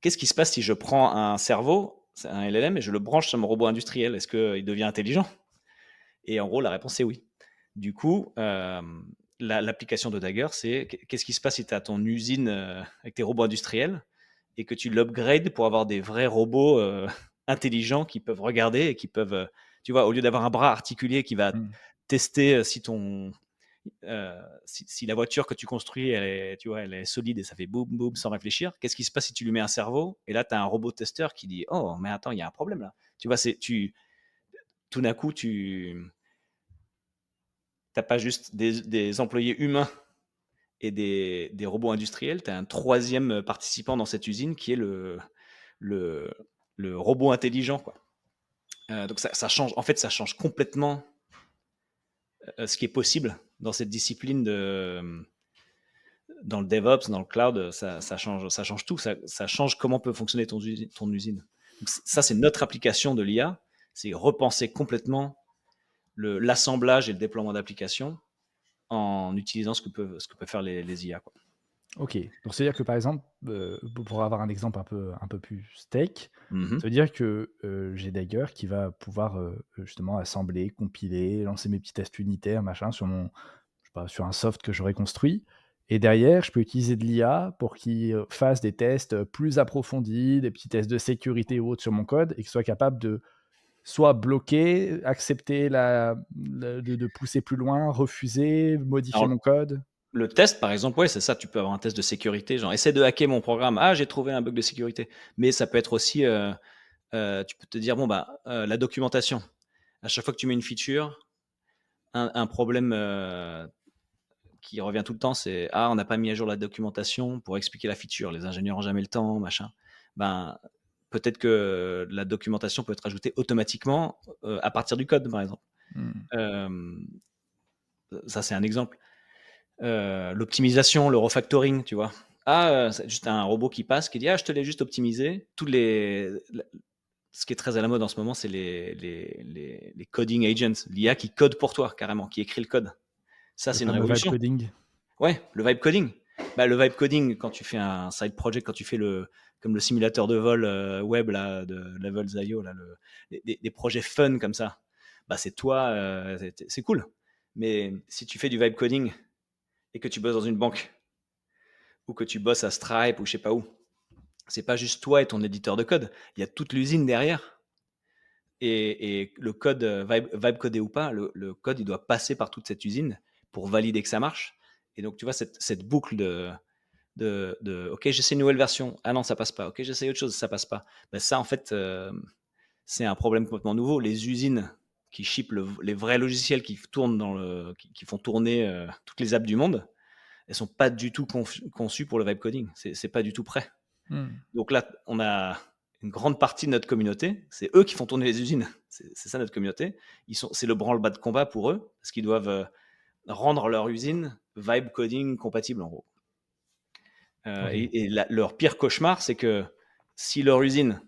qu'est-ce qui se passe si je prends un cerveau, un LLM, et je le branche sur mon robot industriel? Est-ce qu'il devient intelligent? Et en gros, la réponse est oui. Du coup, l'application de Dagger, c'est qu'est-ce qui se passe si tu as ton usine avec tes robots industriels et que tu l'upgrades pour avoir des vrais robots intelligents qui peuvent regarder et qui peuvent, tu vois, au lieu d'avoir un bras articulé qui va Mmh. tester si la voiture que tu construis, tu vois, elle est solide et ça fait boum, boum sans réfléchir, qu'est-ce qui se passe si tu lui mets un cerveau? Et là, tu as un robot testeur qui dit, oh, mais attends, il y a un problème là. Tu vois, tout d'un coup, tu n'as pas juste des employés humains et des robots industriels, tu as un troisième participant dans cette usine qui est le, le robot intelligent, quoi. Donc ça change, en fait, ça change complètement ce qui est possible dans cette discipline dans le DevOps, dans le cloud, ça change tout. Ça change comment peut fonctionner ton usine. Donc ça, c'est notre application de l'IA. C'est repenser complètement l'assemblage et le déploiement d'applications en utilisant ce que peuvent faire les IA, quoi. OK. Donc c'est-à-dire que, par exemple, pour avoir un exemple un peu plus tech, ça Mhm. veut dire que, j'ai Dagger qui va pouvoir, justement assembler, compiler, lancer mes petits tests unitaires, machin, sur mon je sais pas, sur un soft que j'aurais construit et derrière, je peux utiliser de l'IA pour qu'il, fasse des tests, plus approfondis, des petits tests de sécurité ou autres sur mon code et qu'il soit capable de soit bloquer, accepter de pousser plus loin, refuser, modifier Alors, mon code. le test, par exemple, ouais, c'est ça. Tu peux avoir un test de sécurité, genre essaie de hacker mon programme. Ah, j'ai trouvé un bug de sécurité. Mais ça peut être aussi, tu peux te dire, bon, bah, la documentation. À chaque fois que tu mets une feature, un problème qui revient tout le temps, c'est ah, on n'a pas mis à jour la documentation pour expliquer la feature. Les ingénieurs n'ont jamais le temps, machin. Ben, peut-être que la documentation peut être ajoutée automatiquement à partir du code, par exemple. Mmh. Euh, Ça, c'est un exemple. L'optimisation, le refactoring, tu vois. Ah, c'est juste un robot qui passe, qui dit ah, je te l'ai juste optimisé. Ce qui est très à la mode en ce moment, c'est les coding agents, l'IA qui code pour toi carrément, qui écrit le code. Ça, Le c'est une fameux vibe révolution. coding. Ouais, le vibe coding. Bah, le vibe coding, quand tu fais un side project, quand tu fais comme le simulateur de vol web là, de Levels.io, là, des projets fun comme ça, bah, c'est toi, c'est cool. Mais si tu fais du vibe coding et que tu bosses dans une banque ou que tu bosses à Stripe ou je sais pas où, c'est pas juste toi et ton éditeur de code. Il y a toute l'usine derrière. Et le code, vibe codé ou pas, le code, il doit passer par toute cette usine pour valider que ça marche. Et donc, tu vois, cette boucle OK, j'essaie une nouvelle version. Ah non, ça passe pas. OK, j'essaie autre chose, ça passe pas. Ben, ça, en fait, c'est un problème complètement nouveau. Les usines qui shippent les vrais logiciels qui tournent qui font tourner toutes les apps du monde, elles sont pas du tout conçues pour le vibe coding. C'est pas du tout prêt. Mmh. Donc là, on a une grande partie de notre communauté. C'est eux qui font tourner les usines. C'est ça notre communauté. C'est le branle-bas de combat pour eux parce qu'ils doivent rendre leur usine vibe coding compatible, en gros. OK. Leur pire cauchemar, c'est que si leur usine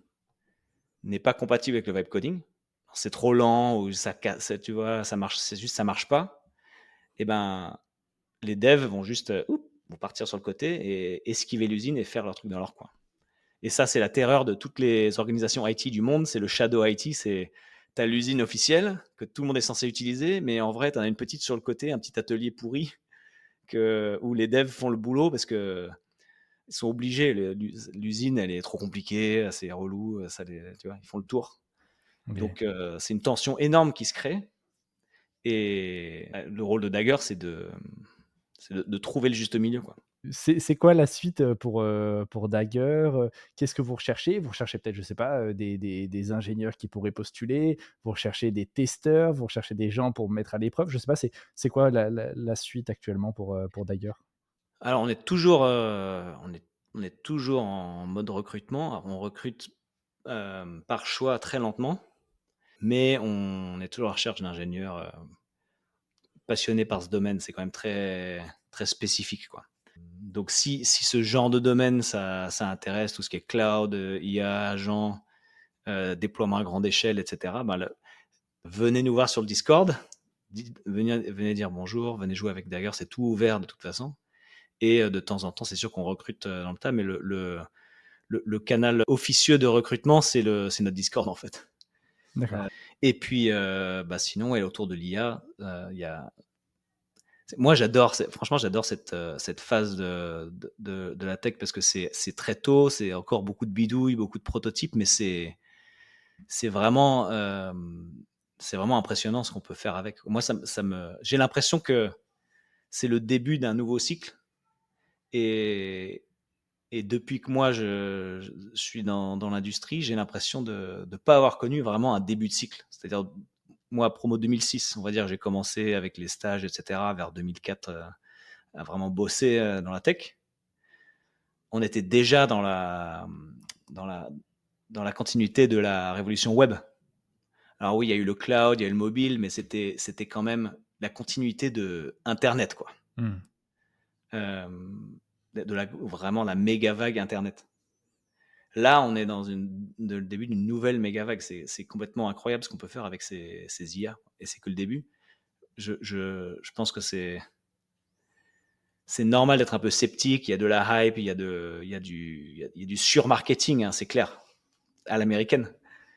n'est pas compatible avec le vibe coding, c'est trop lent ou tu vois, ça marche pas, et ben, les devs vont juste vont partir sur le côté et esquiver l'usine et faire leur truc dans leur coin. Et ça, c'est la terreur de toutes les organisations IT du monde, c'est le shadow IT, c'est tu as l'usine officielle que tout le monde est censé utiliser, mais en vrai, tu en as une petite sur le côté, un petit atelier pourri où les devs font le boulot parce que ils sont obligés. L'usine, elle est trop compliquée, c'est relou, tu vois, ils font le tour. OK. Donc, c'est une tension énorme qui se crée. Et le rôle de Dagger, c'est de trouver le juste milieu, quoi. C'est quoi la suite, pour Dagger, Qu'est-ce que vous recherchez? Vous recherchez peut-être, je sais pas, des ingénieurs qui pourraient postuler? Vous recherchez des testeurs? Vous recherchez des gens pour mettre à l'épreuve? Je sais pas, c'est quoi la suite actuellement pour Dagger? Alors, on est toujours en mode recrutement. Alors, on recrute par choix très lentement, mais on est toujours à la recherche d'ingénieurs passionnés par ce domaine. C'est quand même très, très spécifique, quoi. Donc, si ce genre de domaine, ça intéresse, tout ce qui est cloud, IA, agent, déploiement à grande échelle, etc., ben, venez nous voir sur le Discord. Venez dire bonjour, venez jouer avec Dagger, c'est tout ouvert de toute façon. Et de temps en temps, c'est sûr qu'on recrute dans le tas, mais le canal officieux de recrutement, c'est notre Discord, en fait. D'accord. Et puis, bah, sinon, et autour de l'IA, il y a. Moi, franchement, j'adore cette phase de la tech parce que c'est très tôt, c'est encore beaucoup de bidouilles, beaucoup de prototypes, mais c'est vraiment, c'est vraiment impressionnant ce qu'on peut faire avec. Moi, j'ai l'impression que c'est le début d'un nouveau cycle. Et, et depuis que moi, je suis dans l'industrie, j'ai l'impression de ne pas avoir connu vraiment un début de cycle. C'est-à-dire, moi, promo 2006, on va dire, j'ai commencé avec les stages, etc., vers 2004, à vraiment bosser dans la tech. On était déjà dans la, dans la continuité de la révolution web. Alors oui, il y a eu le cloud, il y a eu le mobile, mais c'était quand même la continuité de Internet, quoi. Mmh. Euh, vraiment la méga vague Internet. Là, on est le début d'une nouvelle méga vague. C'est complètement incroyable ce qu'on peut faire avec ces IA. Et c'est que le début. Je pense que c'est normal d'être un peu sceptique. Il y a de la hype, il y a du surmarketing, hein, c'est clair, à l'américaine.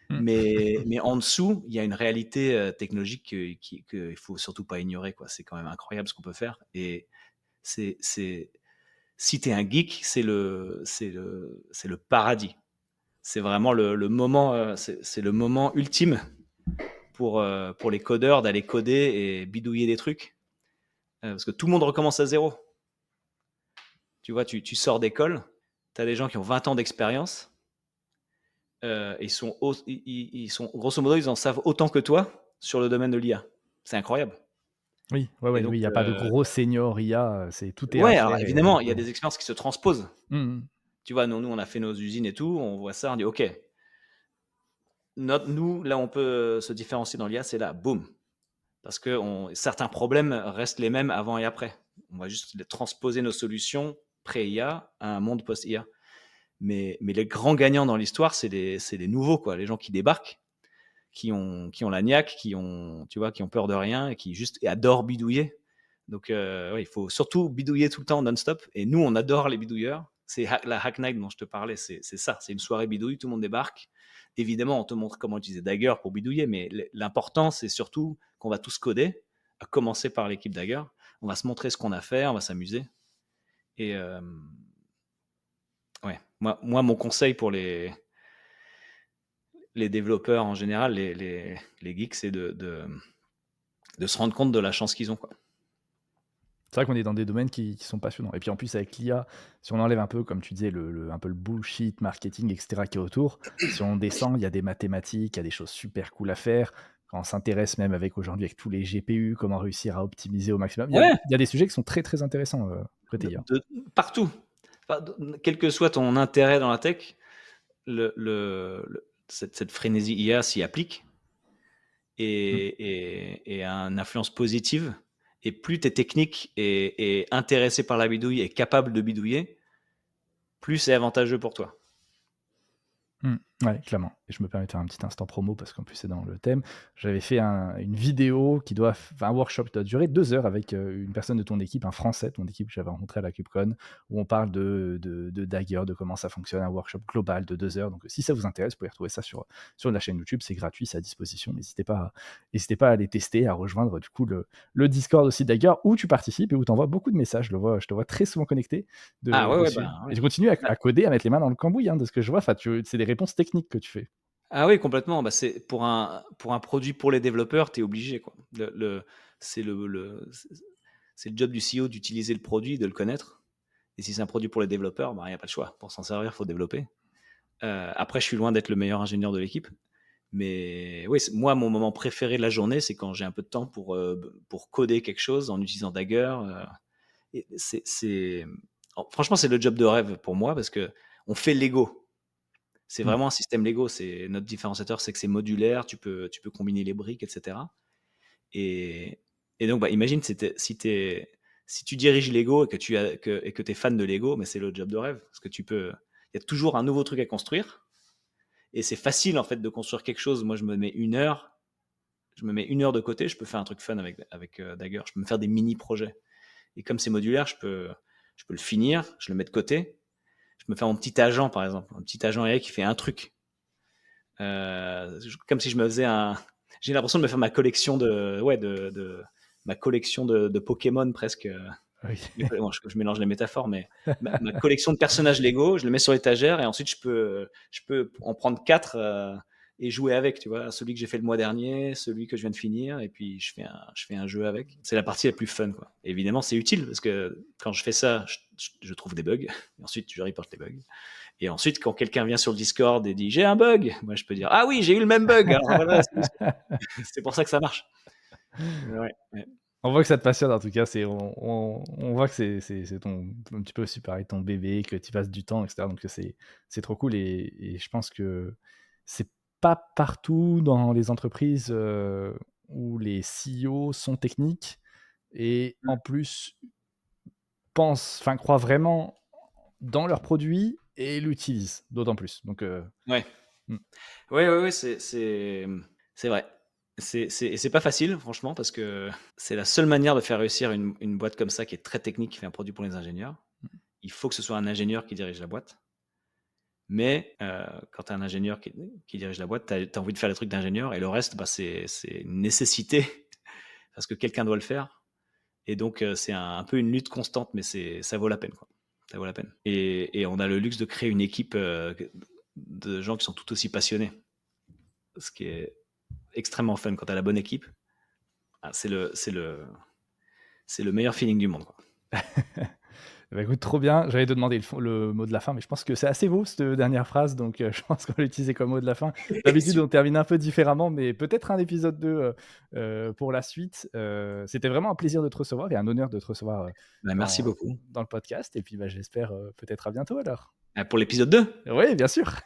Mmh. Mais en dessous, il y a une réalité technologique qu'il ne faut surtout pas ignorer, quoi. C'est quand même incroyable ce qu'on peut faire. Et c'est, si tu es un geek, c'est le paradis. C'est vraiment le moment, c'est le moment ultime pour les codeurs d'aller coder et bidouiller des trucs. Parce que tout le monde recommence à zéro. Tu vois, tu sors d'école, tu as des gens qui ont 20 ans d'expérience, ils sont, grosso modo, ils en savent autant que toi sur le domaine de l'IA. C'est incroyable. Oui, ouais, Et ouais, donc, oui, il y a pas de gros seniors IA, c'est tout est à ouais, alors faire et évidemment, il y a ouais. des expériences qui se transposent. Mmh mh. Tu vois, nous, on a fait nos usines et tout, on voit ça, on dit, OK, nous, là, on peut se différencier dans l'IA, c'est là, boum. Parce que certains problèmes restent les mêmes avant et après. On va juste transposer nos solutions pré-IA à un monde post-IA. Mais les grands gagnants dans l'histoire, c'est les nouveaux, quoi, les gens qui débarquent, qui ont la niaque, tu vois, qui ont peur de rien et qui juste adorent bidouiller. Donc, ouais, il faut surtout bidouiller tout le temps non-stop. Et nous, on adore les bidouilleurs. C'est la Hack Night dont je te parlais, c'est ça. C'est une soirée bidouille, tout le monde débarque. Évidemment, on te montre comment utiliser Dagger pour bidouiller, mais l'important, c'est surtout qu'on va tous coder, à commencer par l'équipe Dagger. On va se montrer ce qu'on a fait, on va s'amuser. Et ouais, moi, mon conseil pour les développeurs en général, les geeks, c'est de se rendre compte de la chance qu'ils ont, quoi. C'est vrai qu'on est dans des domaines qui sont passionnants et puis en plus avec l'IA, si on enlève un peu, comme tu disais, un peu le bullshit marketing et cetera qui est autour, si on descend, il y a des mathématiques, il y a des choses super cool à faire. Quand on s'intéresse même avec aujourd'hui avec tous les GPU, comment réussir à optimiser au maximum. Ouais, Il y a des sujets qui sont très, très intéressants, côté IA. partout. Enfin, quel que soit ton intérêt dans la tech, cette frénésie IA s'y applique Mmh. et a une influence positive. Et plus tu es technique et intéressé par la bidouille et capable de bidouiller, plus c'est avantageux pour toi. Ouais, clairement. Et je me permets de faire un petit instant promo parce qu'en plus c'est dans le thème. J'avais fait une vidéo enfin un workshop qui doit durer 2 heures avec une personne de ton équipe, un Français de ton équipe que j'avais rencontré à la KubeCon, où on parle de Dagger, de comment ça fonctionne, un workshop global de 2 heures. Donc si ça vous intéresse, vous pouvez retrouver ça sur la chaîne YouTube, c'est gratuit, c'est à disposition. N'hésitez pas à aller tester, à rejoindre du coup le Discord aussi Dagger, où tu participes et où tu envoies beaucoup de messages. Je te vois très souvent connecté Ah ouais, ouais, dessus. ben Et ouais. tu continues à, Bah, à coder, à mettre les mains dans le cambouis, hein, de ce que je vois. Enfin, c'est des réponses techniques que tu fais. ah oui, complètement. Bah, c'est pour un produit pour les développeurs, tu es obligé, quoi. C'est c'est le job du CEO d'utiliser le produit, de le connaître. Et si c'est un produit pour les développeurs, bah, il y a pas le choix. Pour s'en servir, il faut développer. Après, je suis loin d'être le meilleur ingénieur de l'équipe. Mais oui, moi, mon moment préféré de la journée, c'est quand j'ai un peu de temps pour coder quelque chose en utilisant Dagger. Et franchement, c'est le job de rêve pour moi parce que on fait Lego. C'est Mmh. vraiment un système Lego. C'est notre différenciateur, c'est que c'est modulaire. Tu peux combiner les briques, etc. Et, et donc, bah, imagine si tu diriges Lego et que tu es fan de Lego, mais c'est le job de rêve parce que il y a toujours un nouveau truc à construire et c'est facile en fait de construire quelque chose. Moi, je me mets 1 heure de côté, je peux faire un truc fun avec Dagger. Je peux me faire des mini projets. Et comme c'est modulaire, je peux le finir, je le mets de côté. Je me fais mon petit agent, par exemple, un petit agent AI qui fait un truc. Comme si je me faisais un. J'ai l'impression de me faire ma collection ma collection de Pokémon presque. Oui. Bon, je mélange les métaphores, mais ma collection de personnages Lego, je le mets sur l'étagère et ensuite je peux en prendre 4 et jouer avec, tu vois, celui que j'ai fait le mois dernier, celui que je viens de finir, et puis je fais un jeu avec. C'est la partie la plus fun, quoi. Et évidemment, c'est utile parce que quand je fais ça, je trouve des bugs, et ensuite je reporte les bugs. Et ensuite, quand quelqu'un vient sur le Discord et dit j'ai un bug, moi je peux dire ah oui, j'ai eu le même bug. Alors voilà, c'est pour ça que ça marche. Ouais, ouais. On voit que ça te passionne en tout cas, on voit que c'est ton un petit peu aussi pareil, ton bébé, que tu passes du temps et cetera, donc c'est trop cool et je pense que c'est pas partout dans les entreprises, où les CEO sont techniques et en plus croient vraiment dans leur produit et l'utilisent d'autant plus, donc Ouais. mmh, Ouais, ouais, ouais, c'est vrai. C'est pas facile, franchement, parce que c'est la seule manière de faire réussir une boîte comme ça qui est très technique, qui fait un produit pour les ingénieurs. Il faut que ce soit un ingénieur qui dirige la boîte. Mais quand tu as un ingénieur qui dirige la boîte, tu as envie de faire les trucs d'ingénieur et le reste, bah, c'est une nécessité parce que quelqu'un doit le faire. Et donc, c'est un peu une lutte constante, mais ça vaut la peine, quoi. Ça vaut la peine. Et on a le luxe de créer une équipe de gens qui sont tout aussi passionnés, ce qui est extrêmement fun quand tu as la bonne équipe. Ah, c'est le meilleur feeling du monde, quoi. bah, écoute, trop bien. J'allais te demander le mot de la fin, mais je pense que c'est assez beau cette dernière phrase, donc je pense qu'on va l'utiliser comme mot de la fin. D'habitude, on termine un peu différemment, mais peut-être un épisode 2 pour la suite. C'était vraiment un plaisir de te recevoir et un honneur de te recevoir, Bah, merci dans beaucoup. dans le podcast et puis, bah, j'espère, peut-être à bientôt alors. Pour l'épisode 2. Oui, bien sûr.